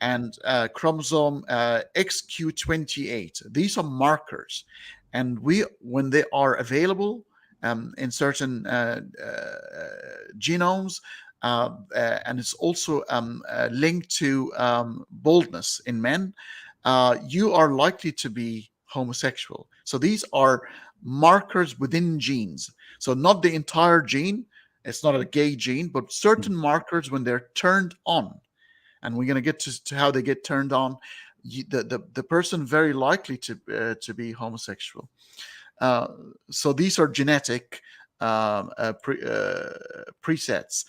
and chromosome XQ28. These are markers, and when they are available in certain genomes, and it's also linked to boldness in men, you are likely to be homosexual. So these are markers within genes. So not the entire gene. It's not a gay gene, but certain markers, when they're turned on, and we're going to get to how they get turned on, the person very likely to be homosexual. Uh, so these are genetic presets.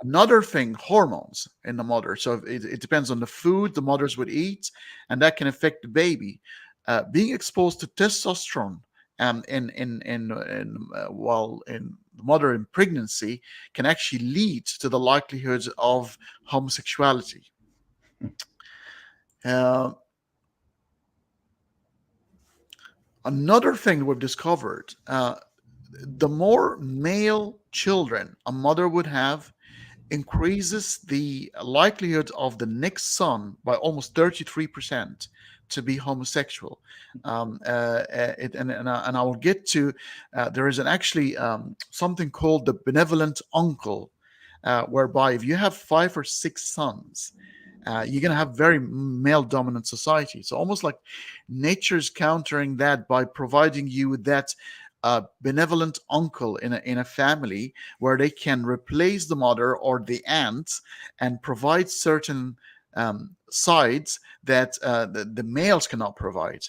Another thing, hormones in the mother. So it depends on the food the mothers would eat, and that can affect the baby. Being exposed to testosterone while in the mother in pregnancy can actually lead to the likelihood of homosexuality. Uh, Another thing we've discovered: the more male children a mother would have increases the likelihood of the next son by almost 33% to be homosexual. And I will get to, there is actually something called the benevolent uncle, whereby if you have 5 or 6 sons, you're going to have very male dominant society. It's almost like nature's countering that by providing you with that benevolent uncle in a family where they can replace the mother or the aunt and provide certain sides that the males cannot provide.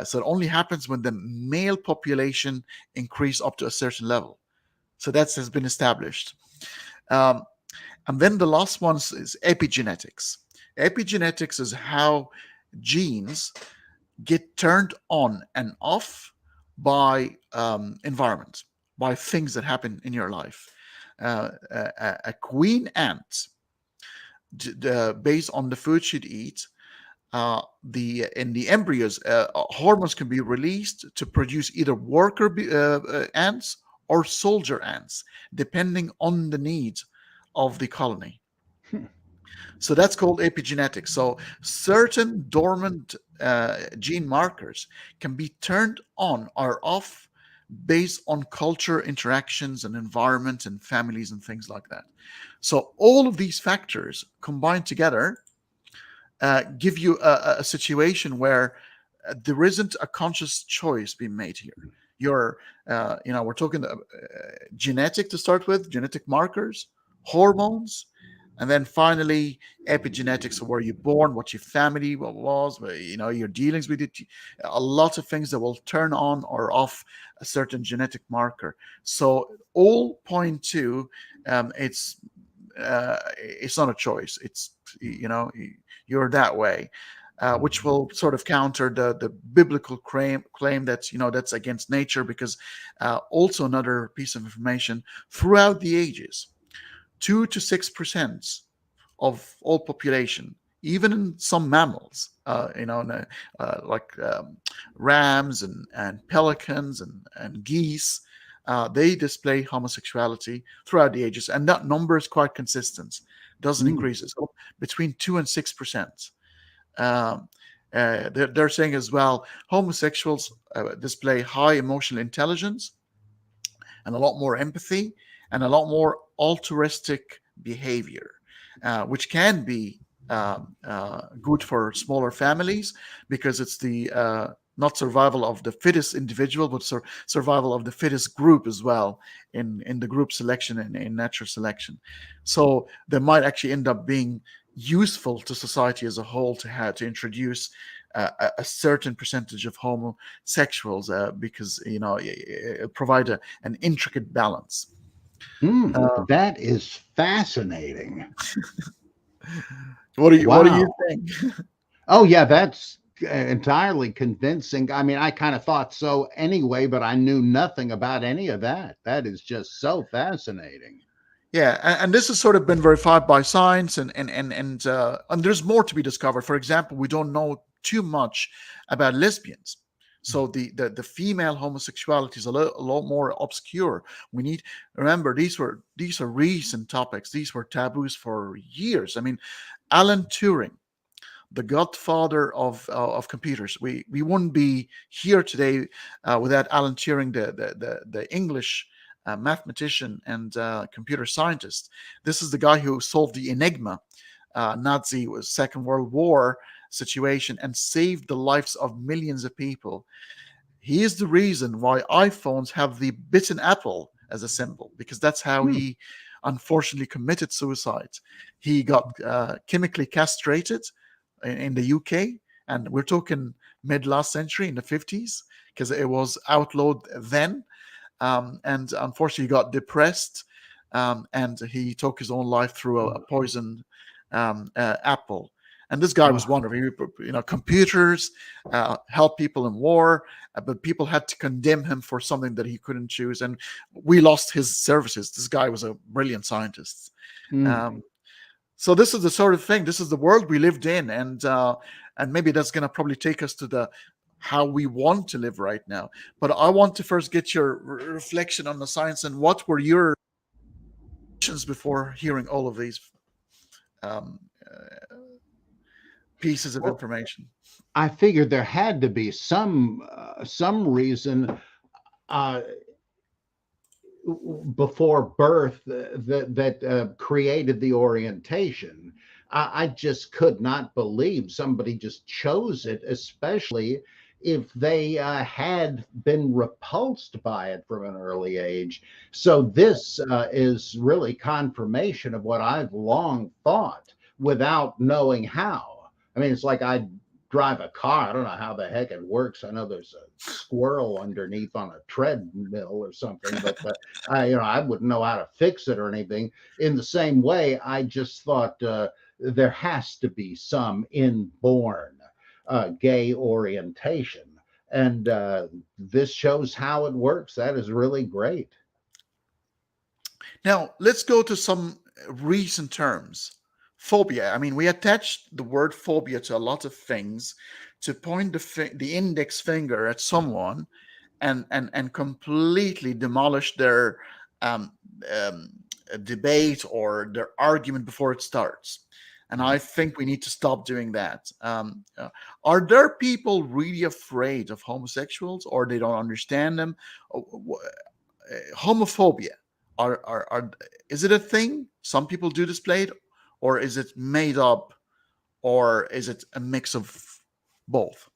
So it only happens when the male population increase up to a certain level. So that has been established. Um, and then the last one is epigenetics. Epigenetics is how genes get turned on and off by environment, by things that happen in your life. A queen ant, based on the food she'd eat, in the embryos, hormones can be released to produce either worker ants or soldier ants, depending on the needs of the colony. So that's called epigenetics. So certain dormant gene markers can be turned on or off based on culture interactions and environment and families and things like that. So all of these factors combined together give you a situation where there isn't a conscious choice being made here. We're talking genetic to start with, genetic markers, hormones, and then finally epigenetics, where you're born, what your family was, your dealings with it, a lot of things that will turn on or off a certain genetic marker. So all point to it's not a choice. It's you're that way. Which will sort of counter the biblical claim that that's against nature, because also another piece of information: throughout the ages, 2 to 6% of all population, even in some mammals, like rams and pelicans and geese, they display homosexuality throughout the ages, and that number is quite consistent. Doesn't increase. It's between 2 and 6%. They're saying as well, homosexuals display high emotional intelligence and a lot more empathy and a lot more altruistic behavior, which can be good for smaller families, because it's the not survival of the fittest individual, but survival of the fittest group as well in the group selection and in natural selection. So they might actually end up being useful to society as a whole to introduce a certain percentage of homosexuals, because provide an intricate balance. That is fascinating. What do you Wow. think? Oh, yeah, that's entirely convincing. I mean, I kind of thought so anyway, but I knew nothing about any of that. That is just so fascinating. Yeah, and this has sort of been verified by science, and there's more to be discovered. For example, we don't know too much about lesbians, so the female homosexuality is a lot more obscure. We need remember these are recent topics. These were taboos for years. I mean, Alan Turing, the godfather of computers. We wouldn't be here today without Alan Turing, the English mathematician and computer scientist. This is the guy who solved the Enigma Nazi Second World War situation and saved the lives of millions of people. He is the reason why iPhones have the bitten apple as a symbol, because that's how he unfortunately committed suicide. He got chemically castrated in the UK, and we're talking mid last century, in the 50s, because it was outlawed then. And unfortunately, he got depressed and he took his own life through a poisoned apple. And this guy was wonderful. Computers help people in war, but people had to condemn him for something that he couldn't choose, and we lost his services. This guy was a brilliant scientist. So this is the sort of thing. This is the world we lived in, and maybe that's going to probably take us to how we want to live right now. But I want to first get your reflection on the science, and what were your questions before hearing all of these pieces of Well, information. I figured there had to be some reason before birth that created the orientation. I just could not believe somebody just chose it, especially if they had been repulsed by it from an early age. So this is really confirmation of what I've long thought without knowing how. I mean, it's like I drive a car. I don't know how the heck it works. I know there's a squirrel underneath on a treadmill or something, but I wouldn't know how to fix it or anything. In the same way, I just thought there has to be some inborn gay orientation, and this shows how it works. That is really great. Now let's go to some recent terms. Phobia. I mean, we attach the word phobia to a lot of things to point the index finger at someone and completely demolish their debate or their argument before it starts. And I think we need to stop doing that. Are there people really afraid of homosexuals, or they don't understand them? Homophobia. Is it a thing? Some people do display it, or is it made up, or is it a mix of both?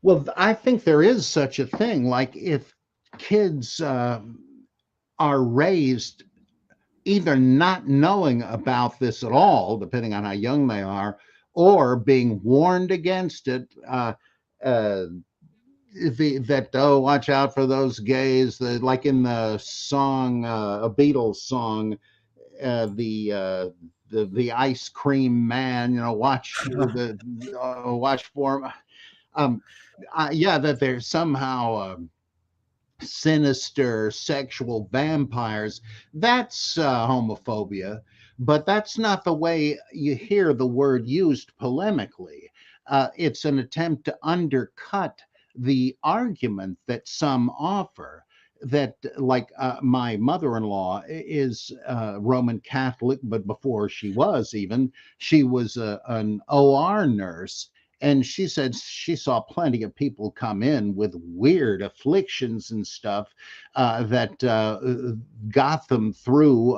Well, I think there is such a thing. Like if kids are raised either not knowing about this at all, depending on how young they are, or being warned against it, watch out for those gays. Like in the song, a Beatles song, the ice cream man, watch for him. That they're somehow sinister sexual vampires. That's homophobia, but that's not the way you hear the word used polemically. It's an attempt to undercut the argument that some offer, that like my mother-in-law is Roman Catholic, but before she was an OR nurse. And she said she saw plenty of people come in with weird afflictions and stuff that got them through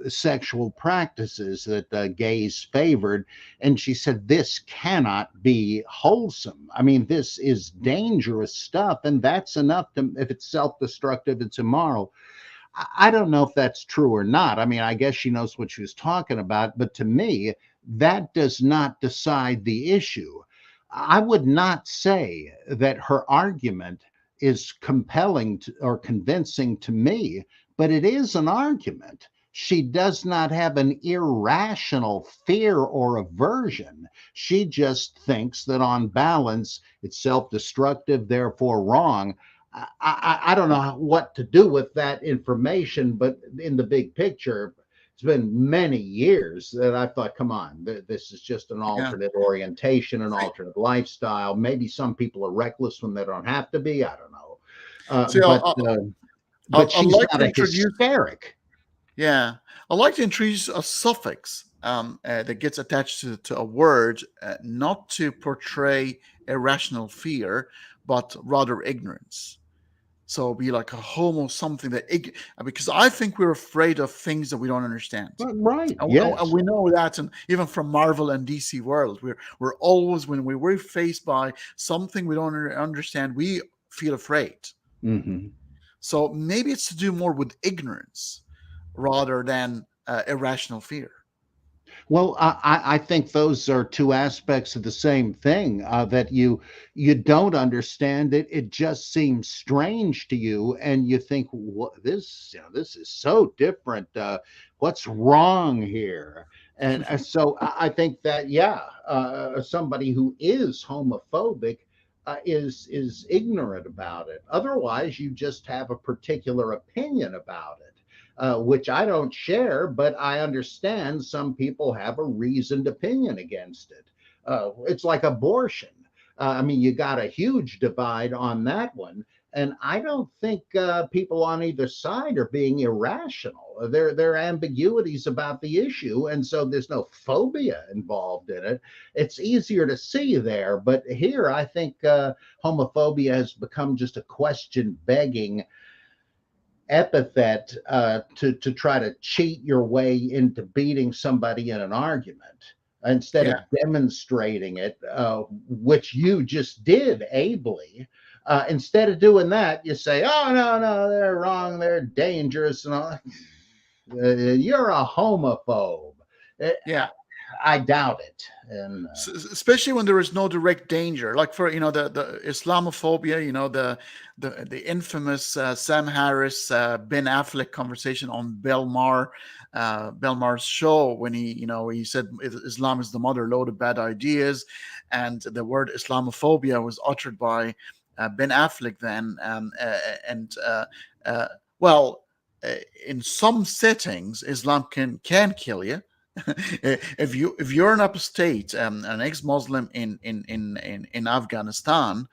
sexual practices that gays favored. And she said, this cannot be wholesome. I mean, this is dangerous stuff. And that's enough to, if it's self-destructive, it's immoral. I don't know if that's true or not. I mean, I guess she knows what she was talking about, but to me, that does not decide the issue. I would not say that her argument is compelling or convincing to me, but it is an argument. She does not have an irrational fear or aversion. She just thinks that on balance, it's self-destructive, therefore wrong. I don't know what to do with that information, but in the big picture, it's been many years that I thought, come on, this is just an alternate orientation, an alternate lifestyle. Maybe some people are reckless when they don't have to be. I don't know. But she's like not a hysteric. Yeah. I'd like to introduce a suffix that gets attached to a word, not to portray irrational fear, but rather ignorance. So be like a homo something because I think we're afraid of things that we don't understand. Right. And we know that, and even from Marvel and DC world, we're always, when we're faced by something we don't understand, we feel afraid. Mm-hmm. So maybe it's to do more with ignorance rather than irrational fear. Well, I think those are two aspects of the same thing, that you don't understand it. It just seems strange to you, and you think, "What this? You know, this is so different. What's wrong here?" And so I think that, yeah, somebody who is homophobic is ignorant about it. Otherwise, you just have a particular opinion about it, which I don't share, but I understand some people have a reasoned opinion against it. It's like abortion. I mean, you got a huge divide on that one. And I don't think people on either side are being irrational. There are ambiguities about the issue. And so there's no phobia involved in it. It's easier to see there. But here, I think homophobia has become just a question begging epithet to try to cheat your way into beating somebody in an argument instead of Yeah. demonstrating it, which you just did ably. Instead of doing that, you say, "Oh no, they're wrong, they're dangerous," and all. You're a homophobe. Uh, Yeah. I doubt it. And Especially when there is no direct danger, like for the Islamophobia, the infamous Sam Harris Ben Affleck conversation on Belmar's show, when he said Islam is the mother load of bad ideas, and the word Islamophobia was uttered by Ben Affleck then, and uh, well, uh, in some settings Islam can kill you. If you're an apostate, an ex-Muslim in Afghanistan,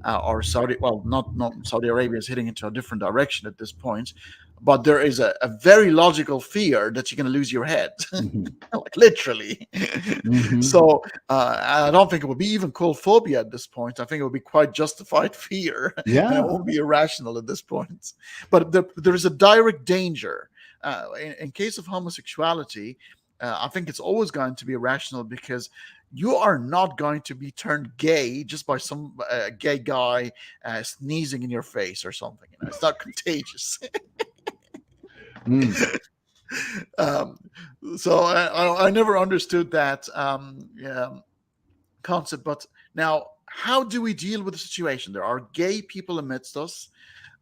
or Saudi, well, not Saudi Arabia is heading into a different direction at this point, but there is a very logical fear that you're going to lose your head, mhm, like literally. mhm. So I don't think it would be even called phobia at this point. I think it would be quite justified fear, and it Yeah. won't be irrational at this point. But there is a direct danger in case of homosexuality. I think it's always going to be irrational, because you are not going to be turned gay just by some gay guy sneezing in your face or something. It's not contagious. Mm. um, so I never understood that concept. But now, how do we deal with the situation? There are gay people amidst us.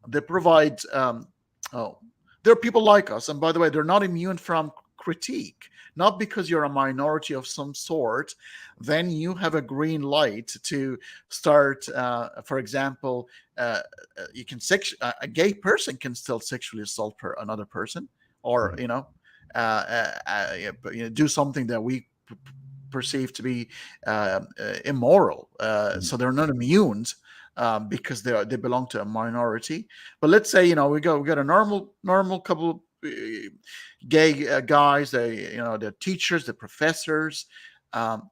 They provide, oh, there are people like us. And by the way, they're not immune from critique. Not because you're a minority of some sort, then you have a green light to start, for example, you can a gay person can still sexually assault another person, or do something that we perceive to be immoral. So they're not immune, because they belong to a minority. But let's say we got a normal couple gay guys. They're teachers, they're professors. Um,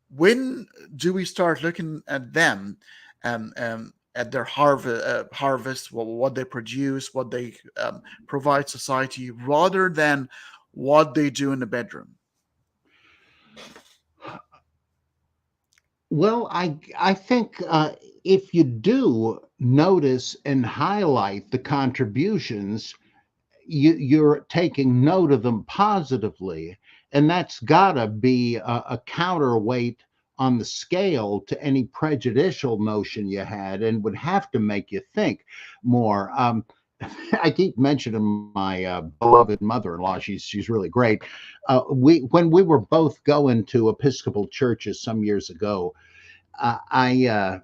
when do we start looking at them, at their harvest, what they produce, what they provide society, rather than what they do in the bedroom? Well, I think if you do notice and highlight the contributions, you're taking note of them positively, and that's got to be a counterweight on the scale to any prejudicial notion you had, and would have to make you think more. I keep mentioning my beloved mother-in-law. She's really great. We When we were both going to Episcopal churches some years ago, I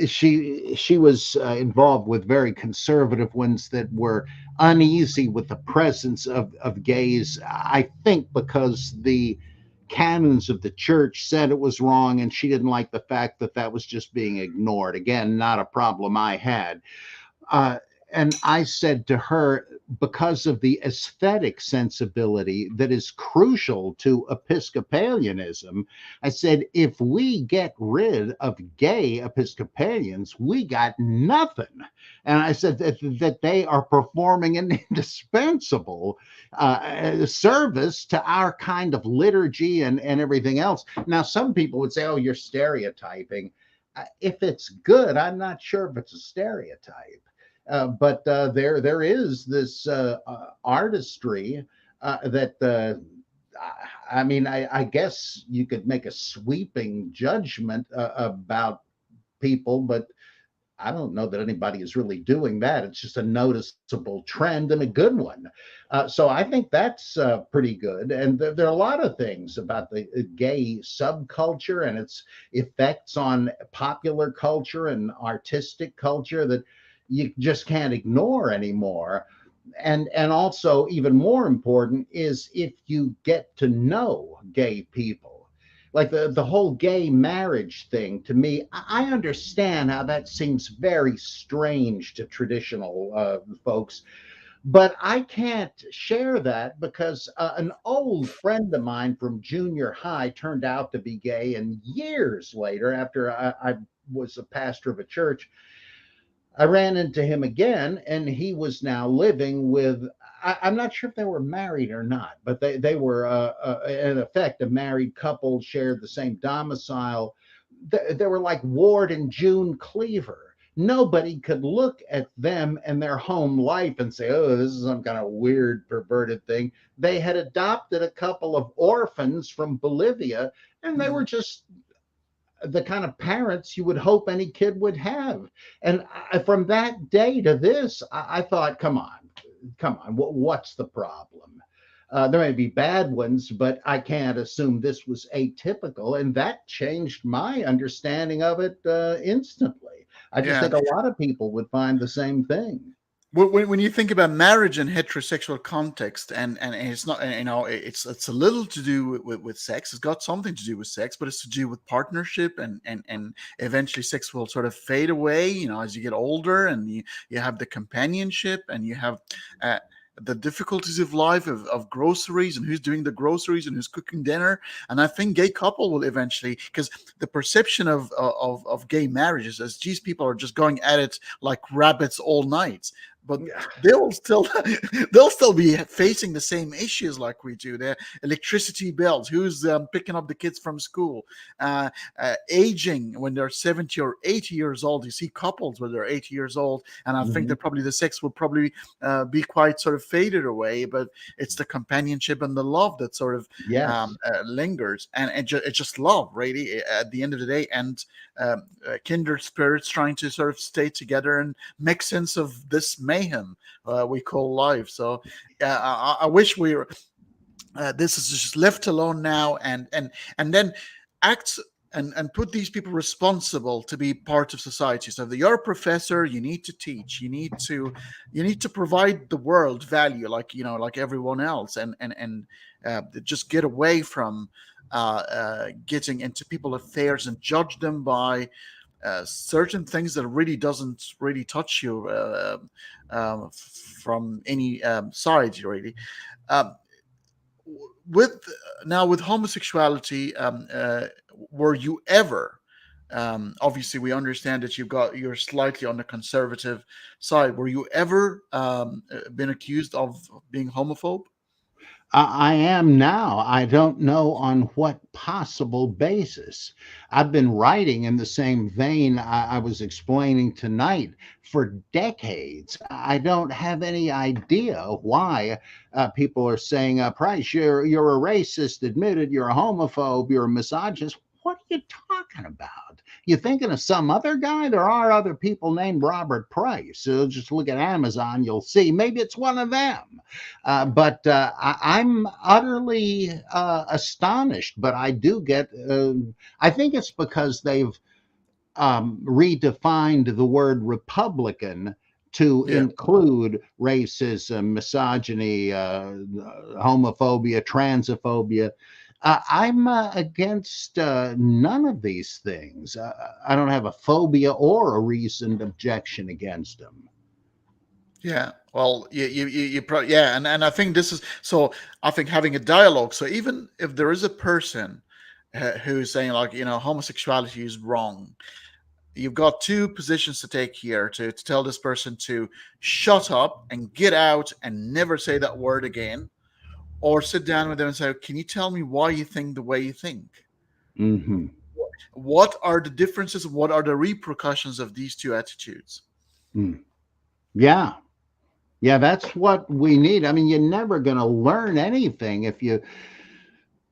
she was involved with very conservative ones that were uneasy with the presence of gays. I think because the canons of the church said it was wrong, and she didn't like the fact that that was just being ignored. Again, not a problem I had. Uh, and I said to her, because of the aesthetic sensibility that is crucial to Episcopalianism, I said, if we get rid of gay Episcopalians, we got nothing. And I said that they are performing an indispensable service to our kind of liturgy and everything else. Now, some people would say, oh, you're stereotyping. If it's good, I'm not sure if it's a stereotype. But there is this artistry that I mean, I guess you could make a sweeping judgment about people, but I don't know that anybody is really doing that. It's just a noticeable trend and a good one. So I think that's pretty good. And there are a lot of things about the gay subculture and its effects on popular culture and artistic culture that you just can't ignore anymore. And also, even more important is if you get to know gay people, like the whole gay marriage thing. To me, I understand how that seems very strange to traditional folks, but I can't share that because an old friend of mine from junior high turned out to be gay, and years later, after I was a pastor of a church, I ran into him again, and he was now living with. I'm not sure if they were married or not, but they were in effect a married couple, shared the same domicile. They were like Ward and June Cleaver. Nobody could look at them and their home life and say, "Oh, this is some kind of weird, perverted thing." They had adopted a couple of orphans from Bolivia, and they were just the kind of parents you would hope any kid would have. And from that day to this, I thought, come on, what's the problem? There may be bad ones, but I can't assume this was atypical. And that changed my understanding of it instantly. I just Yeah. think a lot of people would find the same thing. When you think about marriage in heterosexual context, and it's not, it's a little to do with sex. It's got something to do with sex, but it's to do with partnership, and eventually sex will sort of fade away, as you get older, and you have the companionship, and you have uh, the difficulties of life, of groceries, and who's doing the groceries and who's cooking dinner. And I think gay couple will eventually, because the perception of gay marriages as these people are just going at it like rabbits all night, but they'll still they'll still be facing the same issues like we do. The electricity bills, who's picking up the kids from school, aging when they're 70 or 80 years old. You see couples when they're 80 years old, and I think Mhm. that probably the sex will probably be quite sort of faded away, but it's the companionship and the love that sort of Yes. lingers, and it's just love, really, at the end of the day, and kindred spirits trying to sort of stay together and make sense of this mayhem we call life. So I wish we were. This is just left alone now, and then act and put these people responsible to be part of society. So if you're a professor, you need to teach. You need to provide the world value, like everyone else, and just get away from getting into people affairs and judge them by certain things that really doesn't really touch you from any side, really. Um, with Now, with homosexuality, were you ever, obviously we understand that you're slightly on the conservative side, were you ever been accused of being homophobe? I am now. I don't know on what possible basis. I've been writing in the same vein I was explaining tonight for decades. I don't have any idea why people are saying, "Price, you're a racist. Admitted, you're a homophobe. You're a misogynist." What are you talking about? You thinking of some other guy? There are other people named Robert Price. So just look at Amazon, you'll see. Maybe it's one of them. But I'm utterly astonished. But I do get, I think it's because they've redefined the word Republican to Yeah. include racism, misogyny, homophobia, transophobia. I'm against none of these things. I don't have a phobia or a reasoned objection against them. Yeah. Well, yeah, and I think this is so. I think having a dialogue. So even if there is a person who's saying, like, homosexuality is wrong, you've got two positions to take here to tell this person to shut up and get out and never say that word again, or sit down with them and say, can you tell me why you think the way you think? Hmm. What are the differences? What are the repercussions of these two attitudes? Mm. Yeah. Yeah, that's what we need. I mean, you're never going to learn anything if you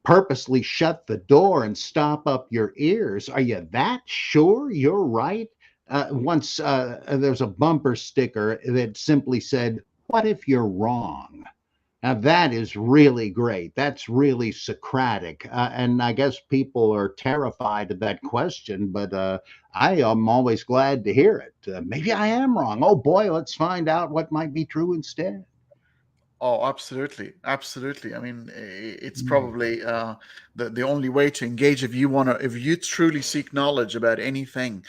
purposely shut the door and stop up your ears. Are you that sure you're right? Once there's a bumper sticker that simply said, "What if you're wrong?" Now that is really great. That's really Socratic, and I guess people are terrified of that question. But I am always glad to hear it. Maybe I am wrong. Oh boy, let's find out what might be true instead. Oh, absolutely, absolutely. I mean, it's Mm. probably the only way to engage if you want to, if you truly seek knowledge about anything.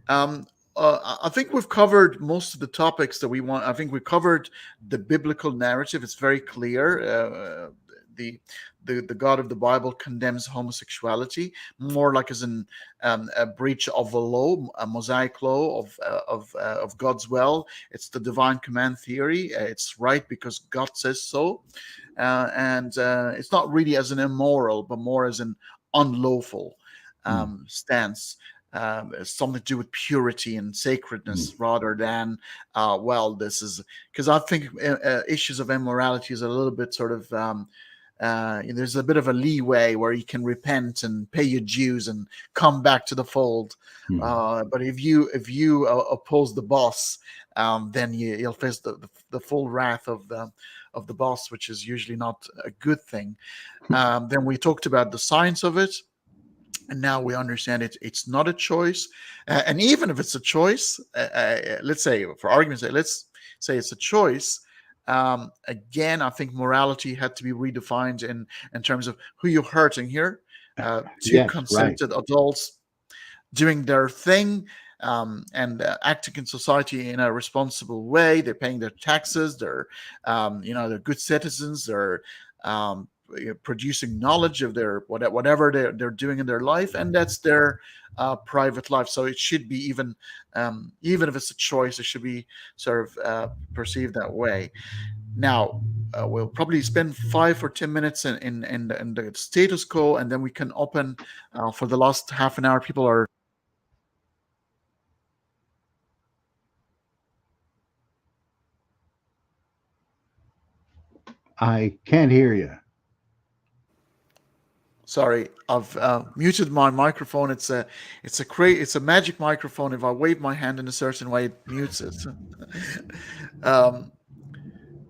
Um, I think we've covered most of the topics that we want. I think we covered the biblical narrative. It's very clear. The the God of the Bible condemns homosexuality more like as an a breach of a law, a Mosaic law of God's will. It's the divine command theory. It's right because God says so, and it's not really as an immoral, but more as an unlawful Mm. stance. Something to do with purity and Mm. sacredness rather than, well, this is because I think issues of immorality is a little bit sort of. There's a bit of a leeway where you can repent and pay your dues and come back to the fold. Mm. But if you oppose the boss, then you'll face the full wrath of the boss, which is usually not a good thing. Then we talked about the science of it, and now we understand it's not a choice. And even if it's a choice, let's say for argument's sake, let's say it's a choice. Again, I think morality had to be redefined in terms of who you're hurting here. Two Yes, right. consented adults doing their thing, and acting in society in a responsible way. They're paying their taxes. They're good citizens. They're producing knowledge of their whatever they're doing in their life, and that's their private life. So it should be even if it's a choice, it should be sort of perceived that way. Now, we'll probably spend 5 or 10 minutes in the status quo, and then we can open for the last half an hour. People are I can't hear you. sorry. I've muted my microphone. It's a magic microphone. If I wave my hand in a certain way, it mutes it. um,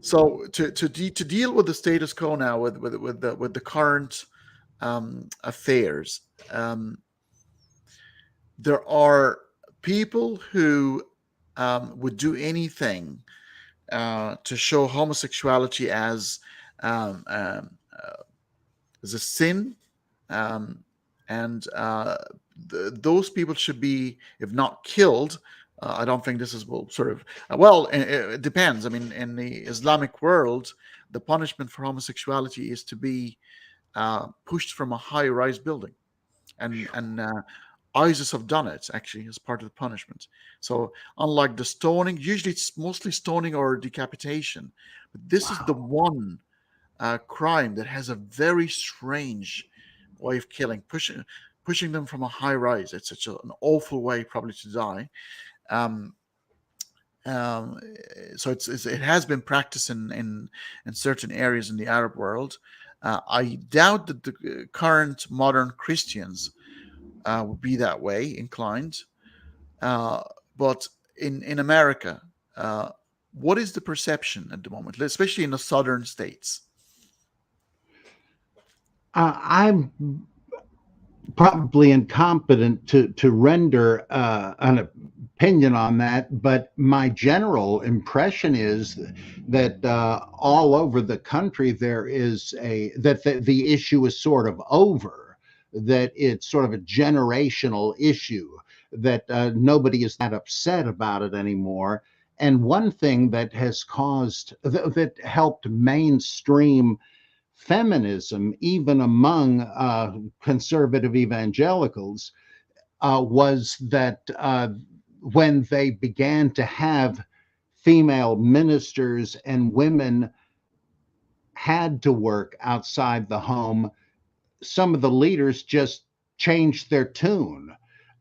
so to deal with the status quo now, with the current affairs, there are people who would do anything to show homosexuality um, um, as a sin, um, and those people should be, if not killed. I don't think this is well, sort of. Well, it depends. I mean, in the Islamic world, the punishment for homosexuality is to be pushed from a high-rise building, and ISIS have done it actually as part of the punishment. So unlike the stoning, usually it's mostly stoning or decapitation, but this is the Wow. one crime that has a very strange way of killing, pushing them from a high rise. It's such an awful way probably to die. Um, um, so it has been practiced in certain areas in the Arab world. I doubt that the current modern Christians would be that way inclined. Uh, but in America, uh, what is the perception at the moment, especially in the southern states? I'm probably incompetent to render an opinion on that, but my general impression is that all over the country there is the issue is sort of over, that it's sort of a generational issue, that nobody is that upset about it anymore. And one thing that has that helped mainstream feminism, even among conservative evangelicals, was that when they began to have female ministers and women had to work outside the home, some of the leaders just changed their tune.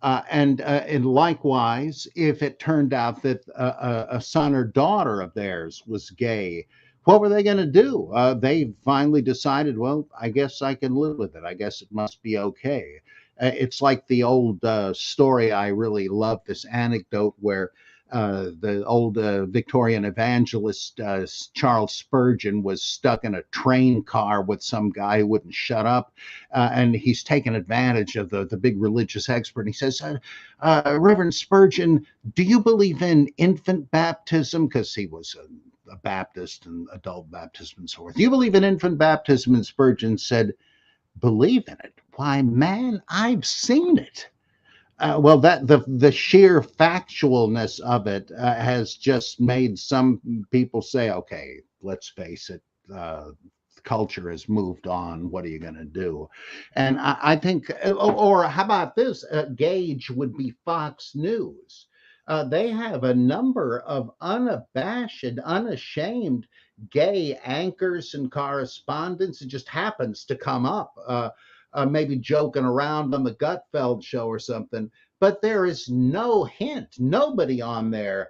And likewise, if it turned out that a son or daughter of theirs was gay, what were they going to do? They finally decided, well, I guess I can live with it. I guess it must be okay. It's like the old story. I really love this anecdote where the old Victorian evangelist Charles Spurgeon was stuck in a train car with some guy who wouldn't shut up, and he's taken advantage of the big religious expert. And he says, Reverend Spurgeon, do you believe in infant baptism? Because he was a Baptist and adult baptism and so forth. Do you believe in infant baptism? And Spurgeon said, believe in it? Why, man, I've seen it. Well, that the sheer factualness of it has just made some people say, okay, let's face it, culture has moved on. What are you going to do? And I think, or how about this? Gauge would be Fox News. They have a number of unabashed, unashamed gay anchors and correspondents. It just happens to come up. Maybe joking around on the Gutfeld show or something, but there is no hint. Nobody on there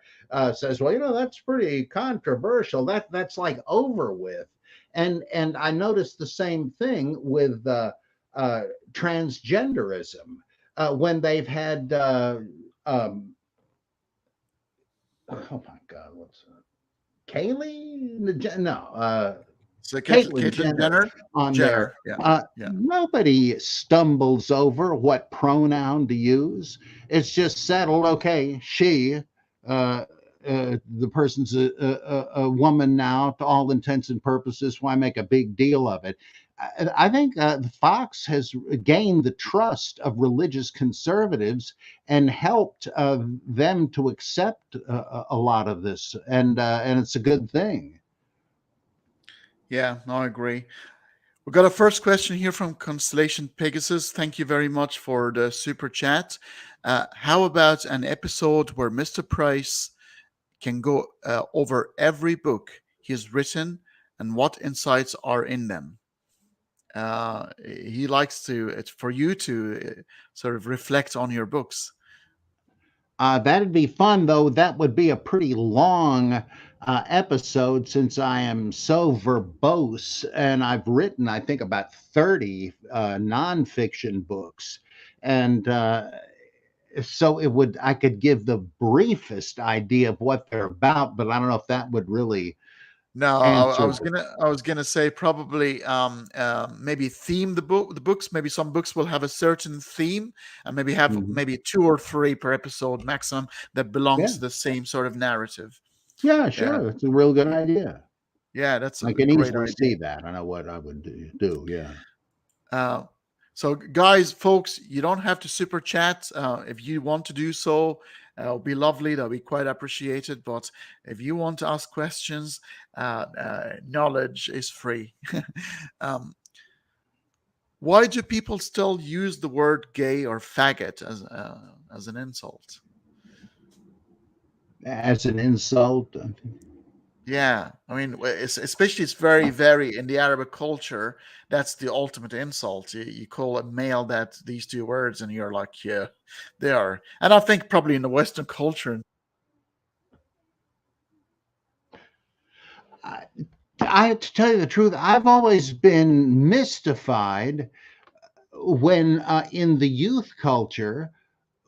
says, "Well, that's pretty controversial. That's like over with." And I noticed the same thing with transgenderism when they've had. Oh my God, what's Kaylee? No, So Caitlyn Caitlyn Jenner on there. Jenner, yeah, yeah. Nobody stumbles over what pronoun to use. It's just settled. Okay, she, the person's a woman now to all intents and purposes. Why make a big deal of it? I think Fox has gained the trust of religious conservatives and helped them to accept a lot of this, and it's a good thing. Yeah, no, I agree. We got a first question here from Constellation Pegasus. Thank you very much for the super chat. How about an episode where Mr. Price can go over every book he's written and what insights are in them? He likes it's for you to sort of reflect on your books. That'd be fun, though. That would be a pretty long episode since I am so verbose, and I've written, I think, about 30 nonfiction books, and so I could give the briefest idea of what they're about, but I don't know if that would really No, answer. I was gonna say probably maybe theme the books. Maybe some books will have a certain theme, and maybe have Mhm. maybe 2 or 3 per episode maximum that belongs Yeah, to the same sort of narrative. yeah, Yeah, sure. It's a real good idea. yeah, that's a I can great easily idea. see that. I know what I would do. Yeah. Uh, so, guys, folks, you don't have to super chat. If you want to do so, it'll be lovely. That'll be quite appreciated. But if you want to ask questions, knowledge is free. um, why do people still use the word gay or faggot as an insult? As an insult. Yeah, I mean, especially it's very, very in the Arabic culture. That's the ultimate insult. You call a male that these 2 words, and you're like, yeah, they are. And I think probably in the Western culture, I, to tell you the truth, I've always been mystified when in the youth culture,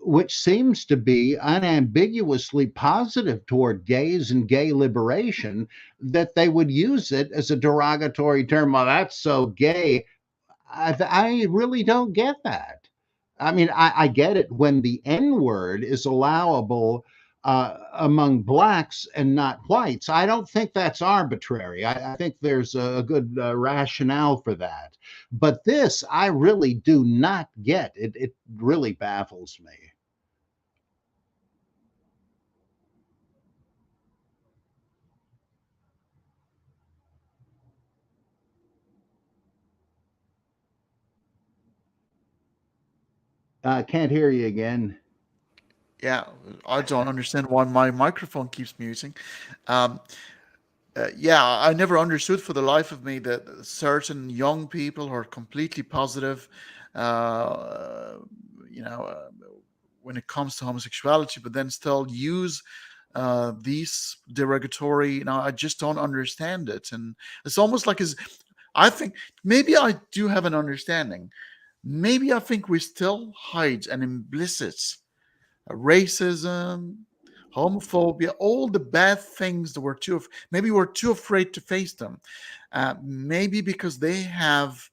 which seems to be unambiguously positive toward gays and gay liberation, that they would use it as a derogatory term. Well, that's so gay. I really don't get that. I mean, I get it when the N word is allowable among blacks and not whites. I don't think that's arbitrary. I think there's a good rationale for that. But this, I really do not get. It really baffles me. I can't hear you again. yeah, I don't understand why my microphone keeps muting. Um, yeah, I never understood for the life of me that certain young people who are completely positive, uh, you know, uh, when it comes to homosexuality, but then still use these derogatory. I just don't understand it, and it's almost like I think maybe I do have an understanding. Maybe I think we still hide an implicit racism, homophobia, all the bad things that maybe we're too afraid to face them. Maybe because they have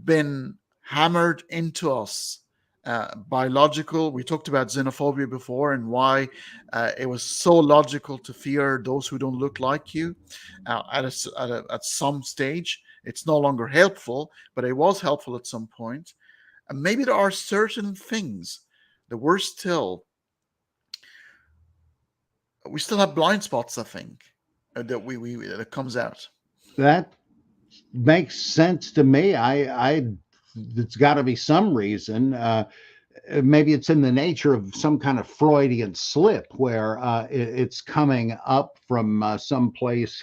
been hammered into us. Biological. We talked about xenophobia before and why it was so logical to fear those who don't look like you. At some stage, it's no longer helpful, but it was helpful at some point. And maybe there are certain things that we still have blind spots. I think that that comes out. That makes sense to me. I It's got to be some reason. Maybe it's in the nature of some kind of Freudian slip where it's coming up from some place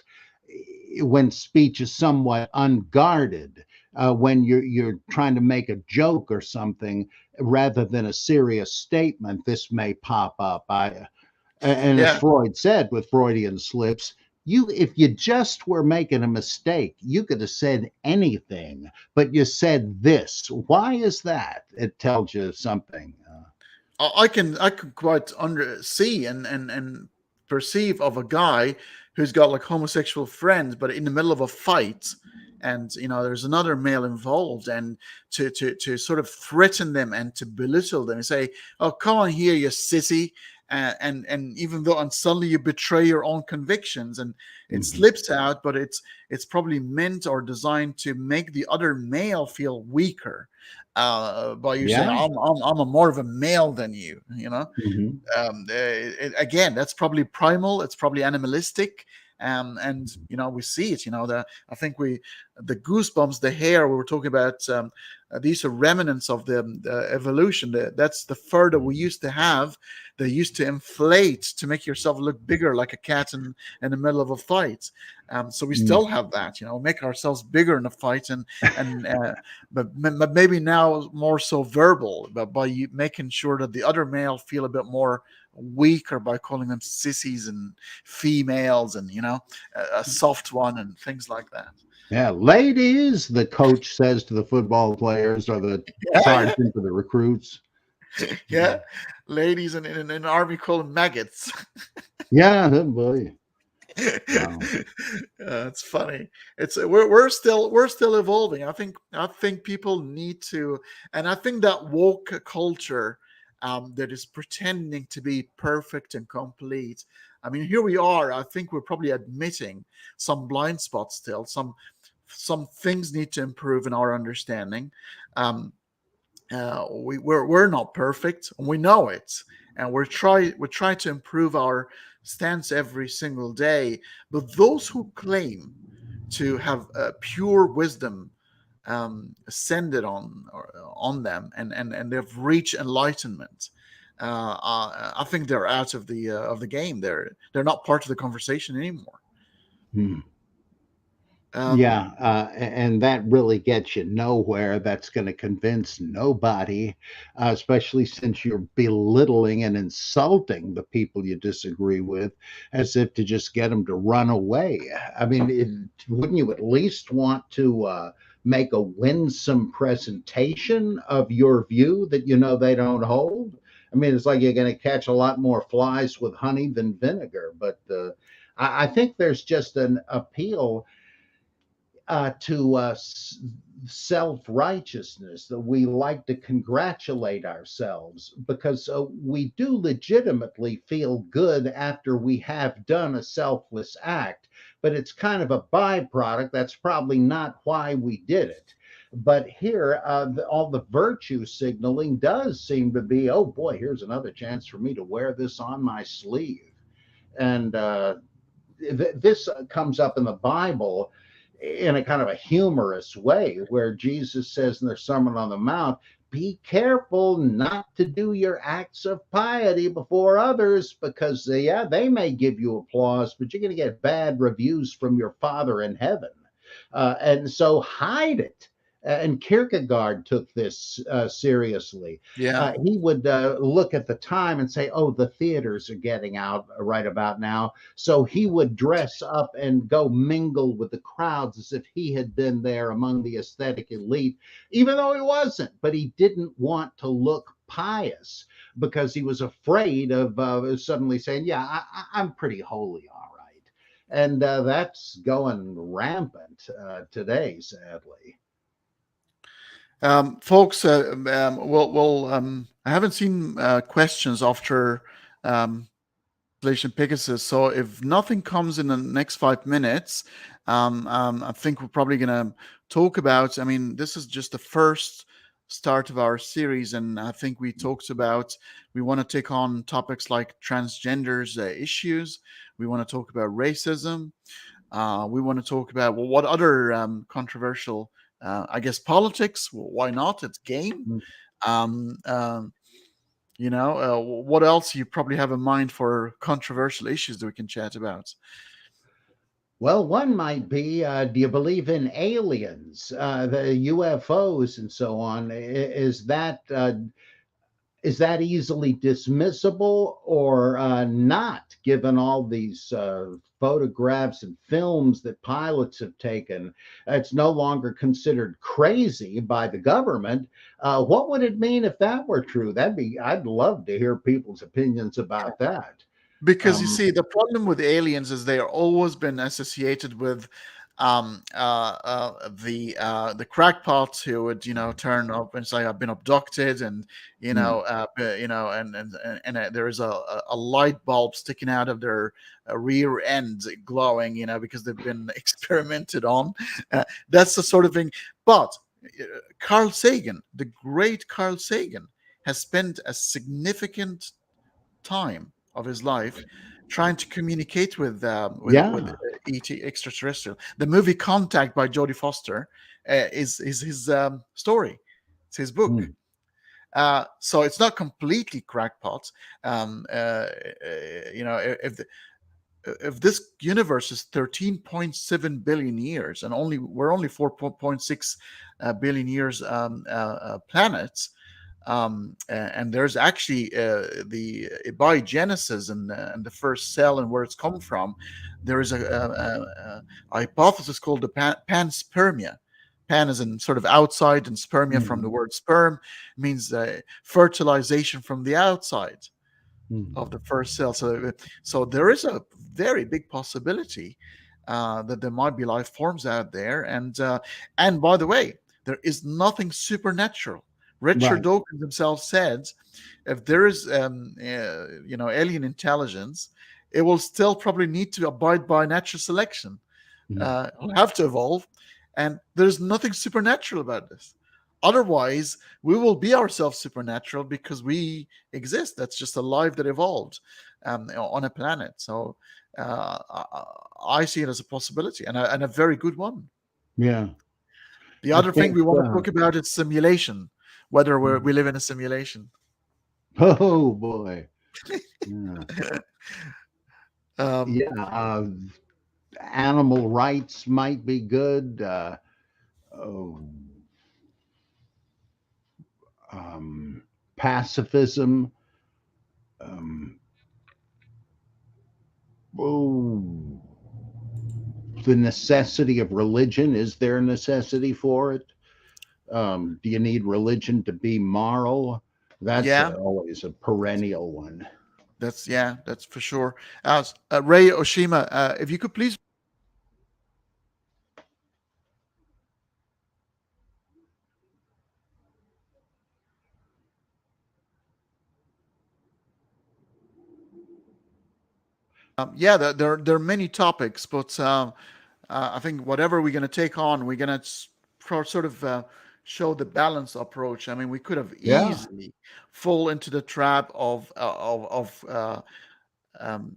when speech is somewhat unguarded. When you're trying to make a joke or something rather than a serious statement, this may pop up. And as Yeah. Freud said with Freudian slips, if you just were making a mistake, you could have said anything, but you said this. Why is that? It tells you something. I can quite see and perceive of a guy who's got like homosexual friends, but in the middle of a fight, and there's another male involved, and to sort of threaten them and to belittle them and say, "Oh, come on here, you sissy." And even though, and suddenly you betray your own convictions, and it Mhm. slips out, but it's probably meant or designed to make the other male feel weaker, by you saying, Yeah. I'm a more of a male than you. Mhm. Again, that's probably primal. It's probably animalistic. And we see it. I think the goosebumps, the hair we were talking about. These are remnants of the evolution. That's the fur that we used to have. They used to inflate to make yourself look bigger, like a cat in the middle of a fight. So we Mm. still have that. Make ourselves bigger in a fight, and but maybe now more so verbal, but by you making sure that the other male feel a bit more weaker by calling them sissies and females, and a soft one and things like that. Yeah, ladies, the coach says to the football players or the Yeah, sergeant to the recruits. yeah. Ladies in army call them maggots. Yeah, oh boy. Wow. It's funny. We're still evolving. I think people need to, and I think that woke culture, that is pretending to be perfect and complete. I mean, here we are. I think we're probably admitting some blind spots still. Some things need to improve in our understanding. Um, we're not perfect, and we know it, and we try to improve our stance every single day. But those who claim to have pure wisdom ascended on them, and they've reached enlightenment, I think they're out of the game. They're not part of the conversation anymore. Hmm. um Yeah, and that really gets you nowhere. That's going to convince nobody, especially since you're belittling and insulting the people you disagree with as if to just get them to run away. I mean, wouldn't you at least want to make a winsome presentation of your view that they don't hold? I mean, it's like you're going to catch a lot more flies with honey than vinegar, but I think there's just an appeal to self righteousness, that we like to congratulate ourselves because we do legitimately feel good after we have done a selfless act, but it's kind of a byproduct. That's probably not why we did it. But here, all the virtue signaling does seem to be, oh boy, here's another chance for me to wear this on my sleeve. And this comes up in the Bible in a kind of a humorous way, where Jesus says in the Sermon on the Mount, be careful not to do your acts of piety before others, because yeah, they may give you applause, but you're going to get bad reviews from your Father in heaven. And so hide it. And Kierkegaard took this seriously. Yeah. He would look at the time and say, "Oh, the theaters are getting out right about now." So he would dress up and go mingle with the crowds as if he had been there among the aesthetic elite, even though he wasn't. But he didn't want to look pious because he was afraid of suddenly saying, "Yeah, I'm pretty holy, all right." And that's going rampant today, sadly. Folks, I haven't seen questions after um, Operation Pegasus. So if nothing comes in the next 5 minutes, I think we're probably going to talk about. I mean, this is just the first start of our series, and I think we talked about we want to take on topics like transgenders issues. We want to talk about racism. We want to talk about, well, what other controversial, I guess, politics. Well, why not? It's game. Mm. Um, um, what else you probably have in mind for controversial issues that we can chat about? Well, one might be, do you believe in aliens, the UFOs, and so on? Is that easily dismissible or not, given all these photographs and films that pilots have taken? It's no longer considered crazy by the government. What would it mean if that were true? I'd love to hear people's opinions about that. Because you Um, see, the problem with aliens is they are always been associated with the crackpots who would turn up and say I've been abducted, and mm, there is a light bulb sticking out of their rear end glowing, because they've been experimented on. That's the sort of thing. But Carl Sagan, the great Carl Sagan, has spent a significant time of his life trying to communicate with yeah. ET extraterrestrial. The movie Contact by Jodie Foster is his story. It's his book. Mm, So it's not completely crackpot. If this universe is 13.7 billion years and we're only 4.6 billion years planets, and there's actually the abiogenesis and the first cell and where it's come from. There is a hypothesis called the panspermia. Pan is in sort of outside, and spermia from the mm, word sperm means fertilization from the outside mm. of the first cell. So there is a very big possibility that there might be life forms out there. And by the way, there is nothing supernatural. Richard Right. Dawkins himself said, if there is alien intelligence, it will still probably need to abide by natural selection. Mm. It'll have to evolve, and there's nothing supernatural about this. Otherwise, we will be ourselves supernatural because we exist. That's just a life that evolved on a planet. So I see it as a possibility, and a very good one. Yeah. The I other thing think, we want to talk about is simulation, whether mm. we live in a simulation. Oh boy. Yeah. Um, Yeah. Animal rights might be good. Oh, um, pacifism. Um, oh, the necessity of religion. Is there a necessity for it? Do you need religion to be moral? That's yeah, always a perennial one. that's for sure. Ray Oshima, if you could please. Yeah, there are many topics, but I think whatever we're going to take on, we're going to sort of show the balanced approach. I mean, we could have Yeah. easily fall into the trap of um,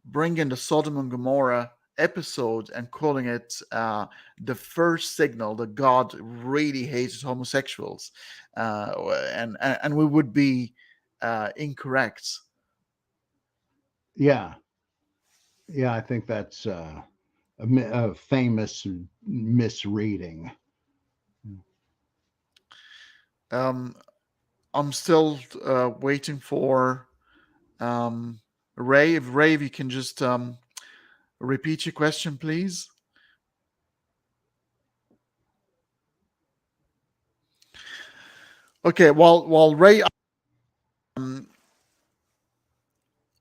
bringing the Sodom and Gomorrah episode and calling it the first signal that God really hated homosexuals, and we would be incorrect. Yeah. Yeah. I think that's a famous misreading. Um, I'm still waiting for Ray. If you can just repeat your question, please. Okay. While Ray, um,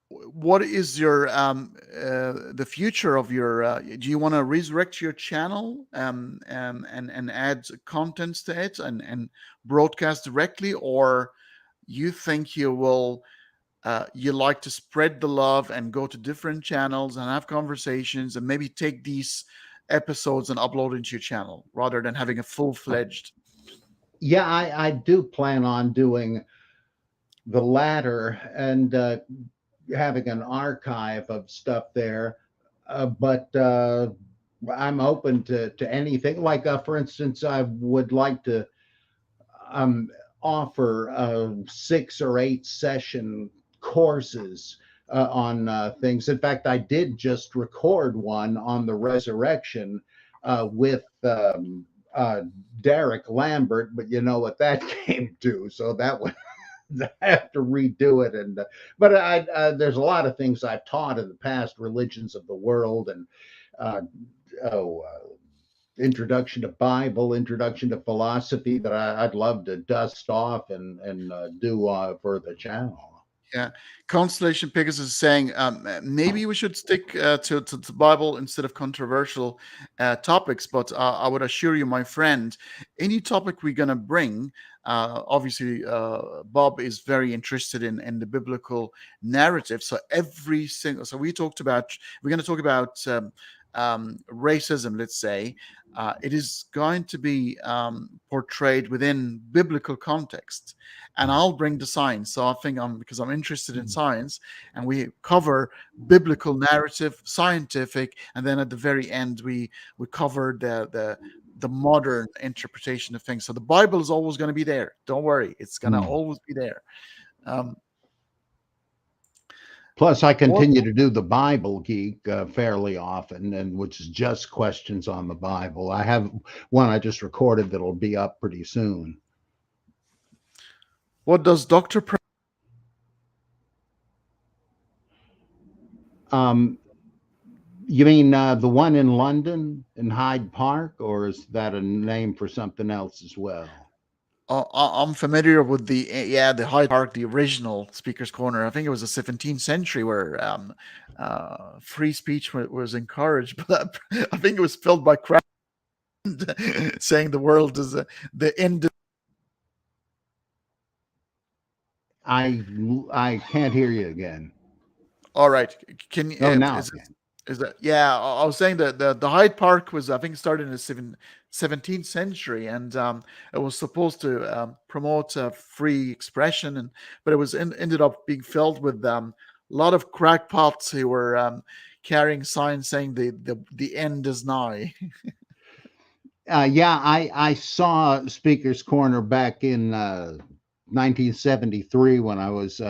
what is your the future of your? Do you want to resurrect your channel and add contents to it and broadcast directly, or you think you will? You like to spread the love and go to different channels and have conversations and maybe take these episodes and upload into your channel rather than having a full-fledged. Yeah, I do plan on doing the latter and having an archive of stuff there. But I'm open to anything. Like, for instance, I would like to um, offer 6 or 8 session courses on things. In fact, I did just record one on the resurrection with Derek Lambert, but you know what that came to. So that was I have to redo it. And but there's a lot of things I've taught in the past, religions of the world, and uh, oh, introduction to Bible, introduction to philosophy that I'd love to dust off and do for the channel. Yeah, Constellation Pegasus is saying maybe we should stick to the Bible instead of controversial topics. But I would assure you, my friend, any topic we're gonna bring, obviously, Bob is very interested in the biblical narrative. So every single, so we're gonna talk about racism. Let's say it is going to be portrayed within biblical context, and I'll bring the science. So I think because I'm interested in science, and we cover biblical narrative, scientific, and then at the very end we cover the modern interpretation of things. So the Bible is always going to be there. Don't worry, it's going to Mm. always be there. Um, Plus, I what continue to do the Bible Geek fairly often, and which is just questions on the Bible. I have one I just recorded that'll be up pretty soon. what does Doctor Um, you mean the one in London in Hyde Park, or is that a name for something else as well? I'm familiar with the Hyde Park, the original Speaker's Corner. I think it was the 17th century where free speech was encouraged, but I think it was filled by crowd saying the world is the end. I can't hear you again. All right, can Oh, now I is can. is that? Yeah, I was saying that the Hyde Park was, I think, started in the 17th century, and it was supposed to promote free expression, and but it was ended up being filled with a lot of crackpots who were carrying signs saying the end is nigh. Yeah, I saw Speaker's Corner back in 1973 when I was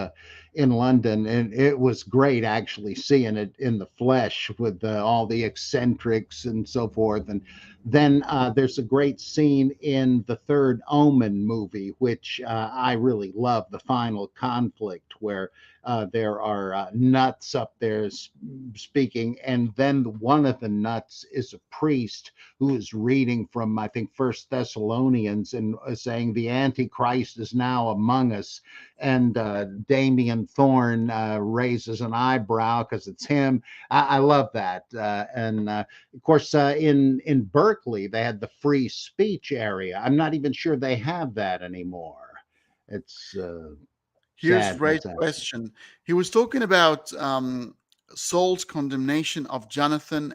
in London, and it was great actually seeing it in the flesh with all the eccentrics and so forth. And then there's a great scene in the Third Omen movie, which I really love, the final conflict where there are nuts up there speaking, and then one of the nuts is a priest who is reading from, I think, First Thessalonians, and saying the Antichrist is now among us. And Damien Thorne raises an eyebrow because it's him. I love that. And of course, in Berkeley, they had the free speech area. I'm not even sure they have that anymore. It's Here's sad Ray's what's happening. question. He was talking about Saul's condemnation of Jonathan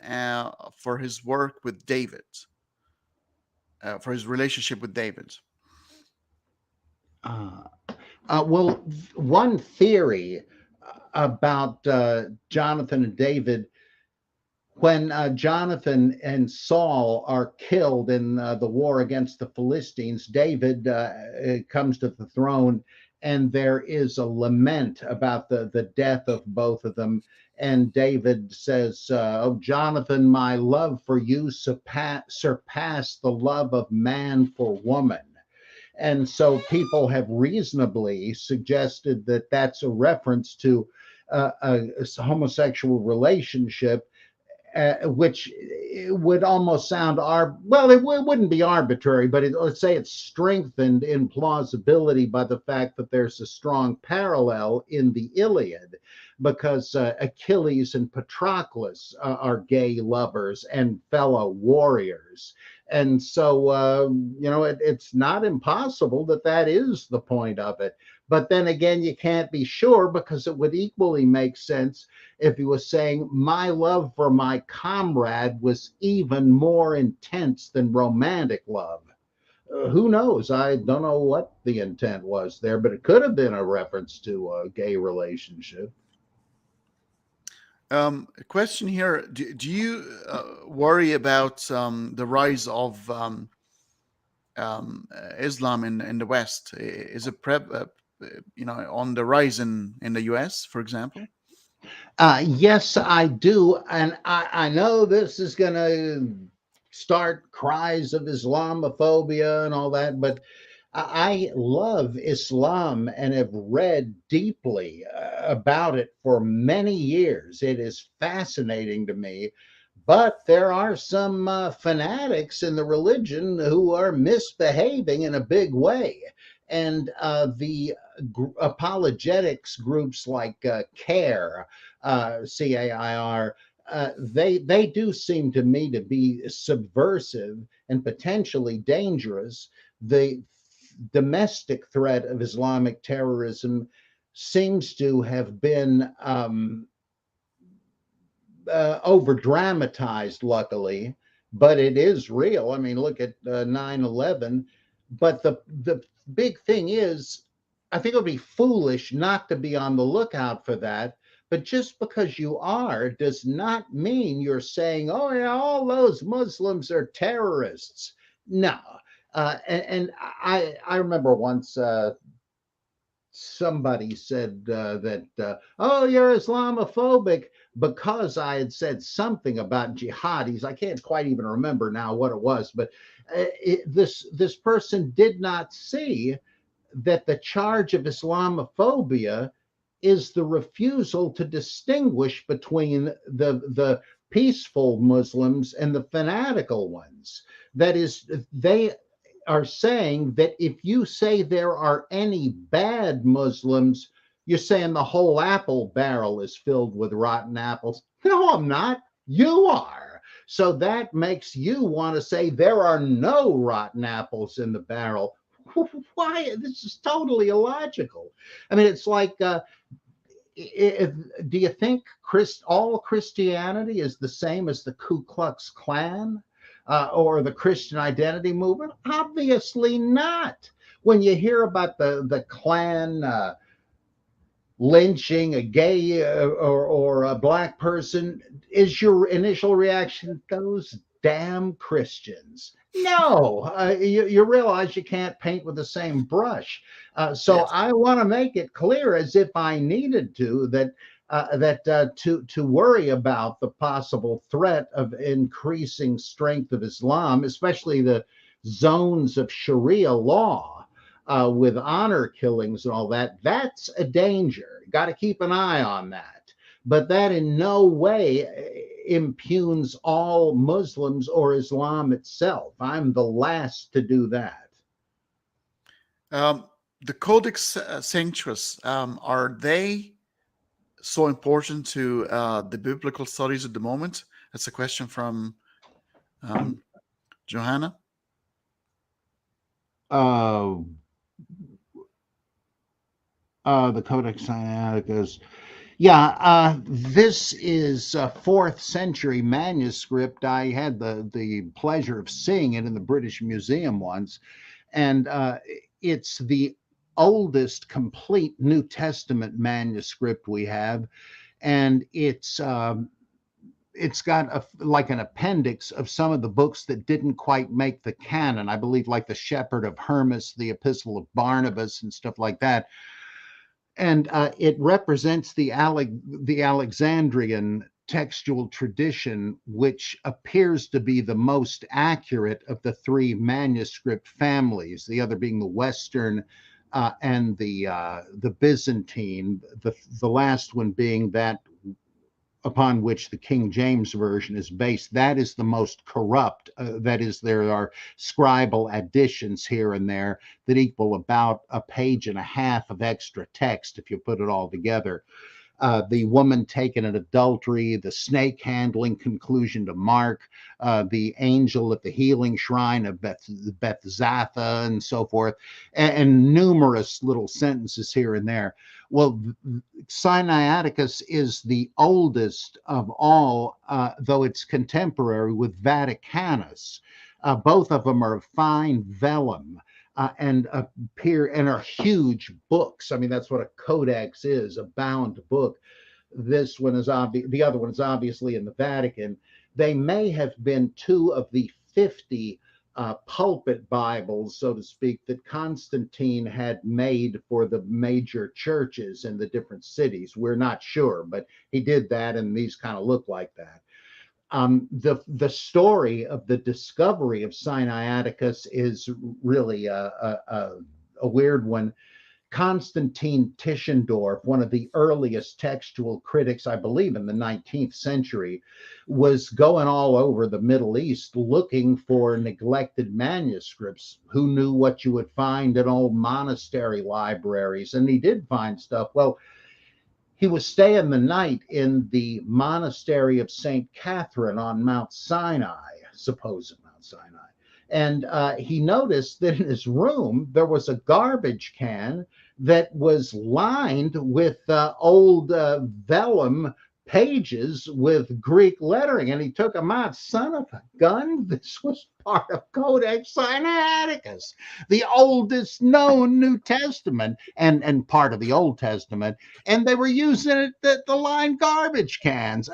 for his work with David, for his relationship with David. Uh, well, one theory about Jonathan and David, when Jonathan and Saul are killed in the war against the Philistines, David comes to the throne, and there is a lament about the death of both of them. And David says, "Oh, Jonathan, my love for you surpassed the love of man for woman." And so people have reasonably suggested that that's a reference to a homosexual relationship, which would almost sound well, wouldn't be arbitrary, but let's say it's strengthened in plausibility by the fact that there's a strong parallel in the Iliad, because Achilles and Patroclus are gay lovers and fellow warriors. And so, it's not impossible that that is the point of it. But then again, you can't be sure, because it would equally make sense if he was saying, my love for my comrade was even more intense than romantic love. Who knows? I don't know what the intent was there, but it could have been a reference to a gay relationship. A question here: do you worry about the rise of Islam in the West? Is it on the rise in the U.S., for example? Yes, I do. And I know this is going to start cries of Islamophobia and all that, but I love Islam and have read deeply about it for many years. It is fascinating to me. But there are some fanatics in the religion who are misbehaving in a big way. And the apologetics groups like CAIR, CAIR, they do seem to me to be subversive and potentially dangerous. The domestic threat of Islamic terrorism seems to have been over dramatized, luckily, but it is real. I mean, look at 9/11. But the big thing is, I think it would be foolish not to be on the lookout for that. But just because you are does not mean you're saying, oh, yeah, all those Muslims are terrorists. No. And I remember once somebody said that, oh, you're Islamophobic, because I had said something about jihadis. I can't quite even remember now what it was, but this person did not see that the charge of Islamophobia is the refusal to distinguish between the peaceful Muslims and the fanatical ones. That is, they are saying that if you say there are any bad Muslims, you're saying the whole apple barrel is filled with rotten apples. No, I'm not. You are. So that makes you want to say there are no rotten apples in the barrel. Why? This is totally illogical. I mean, it's like, do you think all Christianity is the same as the Ku Klux Klan? Or the Christian identity movement? Obviously not. When you hear about the Klan lynching a gay or a black person, is your initial reaction, those damn Christians? No, you realize you can't paint with the same brush. So Yes. I want to make it clear, as if I needed to, that to worry about the possible threat of increasing strength of Islam, especially the zones of Sharia law with honor killings and all that, that's a danger. Got to keep an eye on that. But that in no way impugns all Muslims or Islam itself. I'm the last to do that. The Codex Sanctus, are they so important to the biblical studies at the moment? That's a question from Johanna. The Codex Sinaiticus. Yeah, this is a 4th century manuscript. I had the pleasure of seeing it in the British Museum once, and it's the oldest complete New Testament manuscript we have, and it's got like an appendix of some of the books that didn't quite make the canon. I believe, like the Shepherd of Hermas, the Epistle of Barnabas, and stuff like that. And it represents the Alexandrian textual tradition which appears to be the most accurate of the three manuscript families, the other being the Western and the Byzantine, the last one being that upon which the King James Version is based. That is the most corrupt. That is, there are scribal additions here and there that equal about a page and a half of extra text if you put it all together. The woman taken in adultery, the snake handling conclusion to Mark, the angel at the healing shrine of Bethzatha, and so forth, and numerous little sentences here and there. Well, Sinaiticus is the oldest of all, though it's contemporary with Vaticanus. Both of them are fine vellum. And appear and are huge books. I mean, that's what a codex is, a bound book. This one is obvious. The other one is obviously in the Vatican. They may have been two of the 50 pulpit Bibles, so to speak, that Constantine had made for the major churches in the different cities. We're not sure, but he did that, and these kind of look like that. The story of the discovery of Sinaiticus is really a weird one. Constantine Tischendorf, one of the earliest textual critics, I believe, in the 19th century, was going all over the Middle East looking for neglected manuscripts. Who knew what you would find in old monastery libraries? And he did find stuff. Well, he was staying the night in the monastery of St. Catherine on Mount Sinai, supposed Mount Sinai. And he noticed that in his room, there was a garbage can that was lined with old vellum pages with Greek lettering. And he took them out. Son of a gun, this was part of Codex Sinaiticus, the oldest known New Testament and part of the Old Testament. And they were using it the lined garbage cans.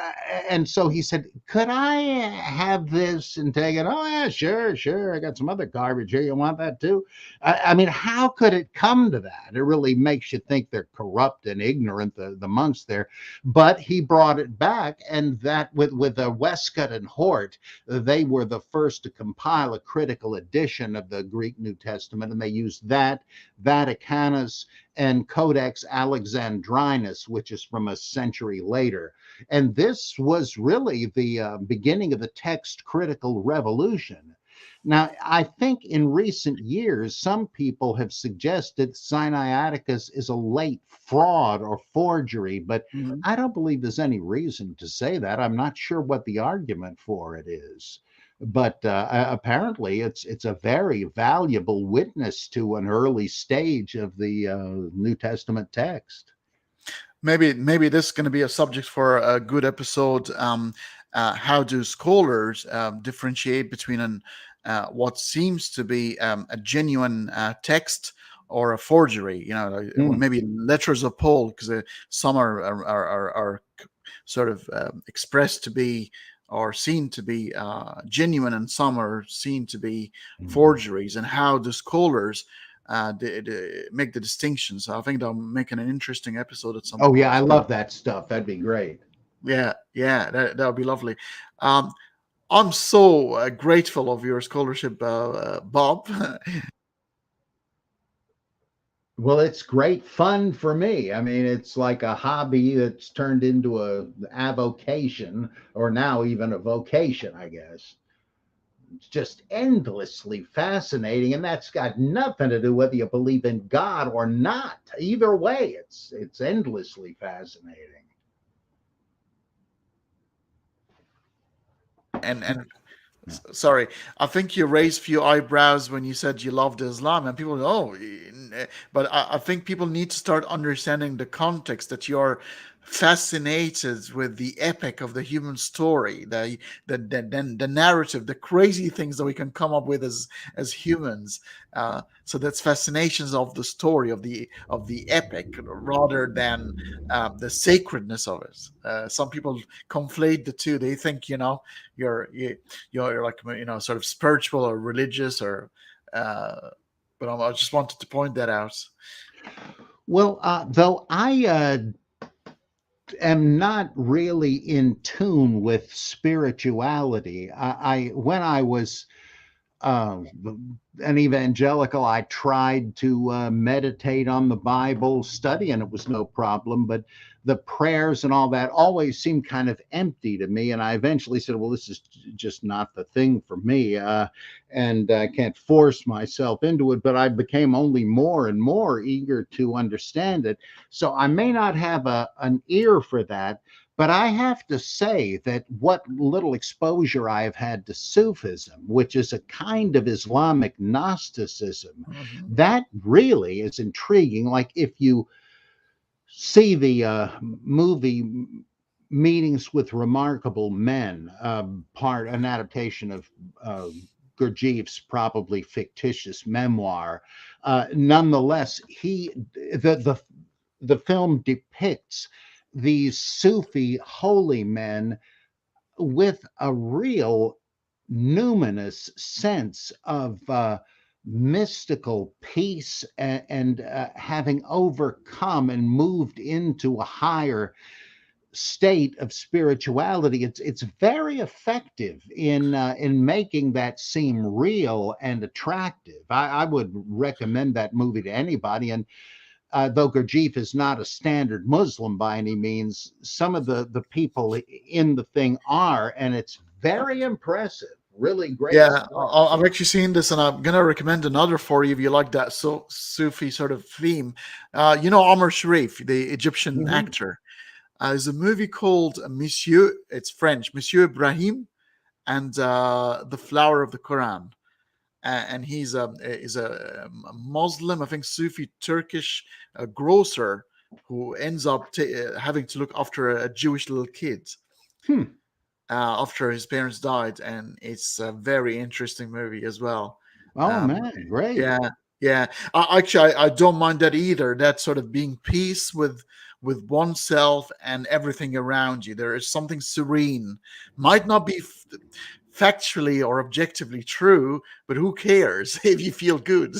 And so he said, could I have this and take it? Oh, yeah, sure. I got some other garbage here. You want that too? I mean, how could it come to that? It really makes you think they're corrupt and ignorant, the monks there. But he brought it back, and that with Westcott and Hort, they were the first to compile a critical edition of the Greek New Testament, and they used that, Vaticanus, and Codex Alexandrinus, which is from a century later. And this was really the beginning of the text critical revolution. Now, I think in recent years, some people have suggested Sinaiticus is a late fraud or forgery, but I don't believe there's any reason to say that. I'm not sure what the argument for it is. But apparently, it's a very valuable witness to an early stage of the New Testament text. Maybe this is going to be a subject for a good episode. How do scholars differentiate between what seems to be a genuine text or a forgery? Maybe letters of Paul, because some are sort of expressed to be or seen to be genuine, and some are seen to be forgeries. And how do scholars make the distinctions? I think they'll make an interesting episode at some point. Oh yeah, I love that stuff. That'd be great. Yeah, that would be lovely. I'm so grateful of your scholarship, Bob. Well, it's great fun for me. I mean, it's like a hobby that's turned into a avocation, or now even a vocation, I guess. It's just endlessly fascinating, and that's got nothing to do whether you believe in God or not. Either way, it's endlessly fascinating. And sorry, I think you raised a few eyebrows when you said you loved Islam, and people go, but I think people need to start understanding the context, that you're fascinated with the epic of the human story, the narrative, the crazy things that we can come up with as humans. So that's fascinations of the story, of the epic, rather than the sacredness of it. Some people conflate the two. They think you're like sort of spiritual or religious, or but I just wanted to point that out. Well, though I am not really in tune with spirituality. When I was uh, an evangelical, I tried to meditate on the Bible, study, and it was no problem. But the prayers and all that always seemed kind of empty to me. And I eventually said, well, this is just not the thing for me. And I can't force myself into it. But I became only more and more eager to understand it. So I may not have an ear for that. But I have to say that what little exposure I have had to Sufism, which is a kind of Islamic Gnosticism, Mhm. that really is intriguing. Like if you see the movie Meetings with Remarkable Men, an adaptation of Gurdjieff's probably fictitious memoir. Nonetheless, the film depicts these Sufi holy men with a real numinous sense of mystical peace and having overcome and moved into a higher state of spirituality. It's very effective in making that seem real and attractive. I would recommend that movie to anybody. And though Gurdjieff is not a standard Muslim by any means, some of the people in the thing are, and it's very impressive. Really great Yeah, stuff. I've actually seen this, and I'm gonna recommend another for you if you like that Sufi sort of theme. Omar Sharif, the Egyptian Mhm. actor. There's a movie called Monsieur. It's French, Monsieur Ibrahim, and the Flower of the Quran. And he's a Muslim, I think, Sufi Turkish grocer who ends up having to look after a Jewish little kid Hmm. after his parents died, and it's a very interesting movie as well. Oh Um, man, great. yeah, yeah. I don't mind that either. That sort of being peace with oneself and everything around you. There is something serene. Might not be factually or objectively true, but who cares if you feel good?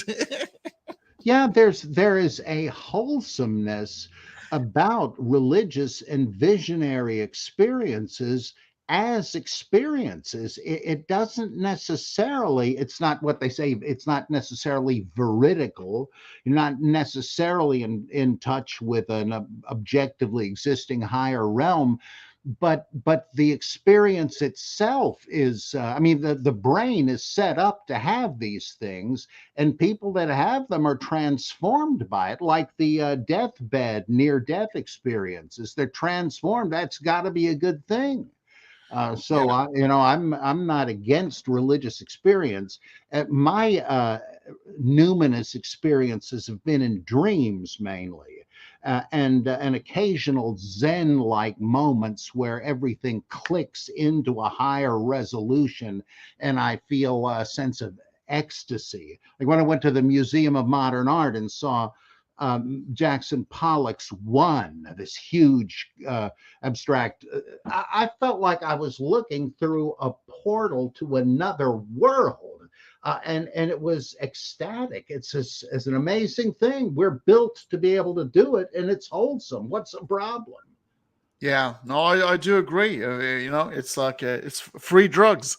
Yeah, there is a wholesomeness about religious and visionary experiences as experiences. It doesn't necessarily, it's not what they say, it's not necessarily veridical. You're not necessarily in touch with an objectively existing higher realm, but the experience itself is I mean the brain is set up to have these things, and people that have them are transformed by it, like the deathbed near death experiences. They're transformed. That's got to be a good thing. Yeah. I'm not against religious experience. My numinous experiences have been in dreams mainly, and occasional Zen-like moments where everything clicks into a higher resolution, and I feel a sense of ecstasy. Like when I went to the Museum of Modern Art and saw Jackson Pollock's One, this huge abstract. I felt like I was looking through a portal to another world. And it was ecstatic. It's an amazing thing. We're built to be able to do it, and it's wholesome. What's the problem? Yeah, no, I do agree. It's like it's free drugs.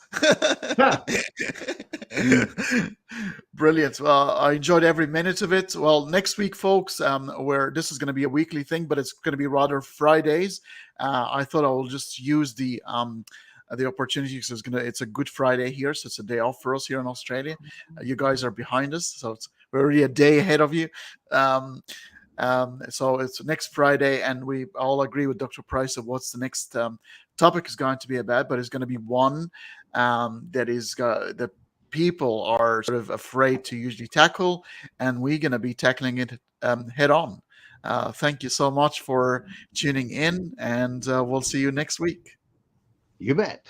Brilliant. Well, I enjoyed every minute of it. Well, next week, folks, where this is going to be a weekly thing, but it's going to be rather Fridays. I thought I will just use the opportunity because it's a Good Friday here, so it's a day off for us here in Australia. You guys are behind us, so we're already a day ahead of you. Um, so it's next Friday, and we all agree with Dr. Price of what's the next topic is going to be about, but it's going to be one that people are sort of afraid to usually tackle, and we're going to be tackling it head on. Thank you so much for tuning in, and we'll see you next week. You bet.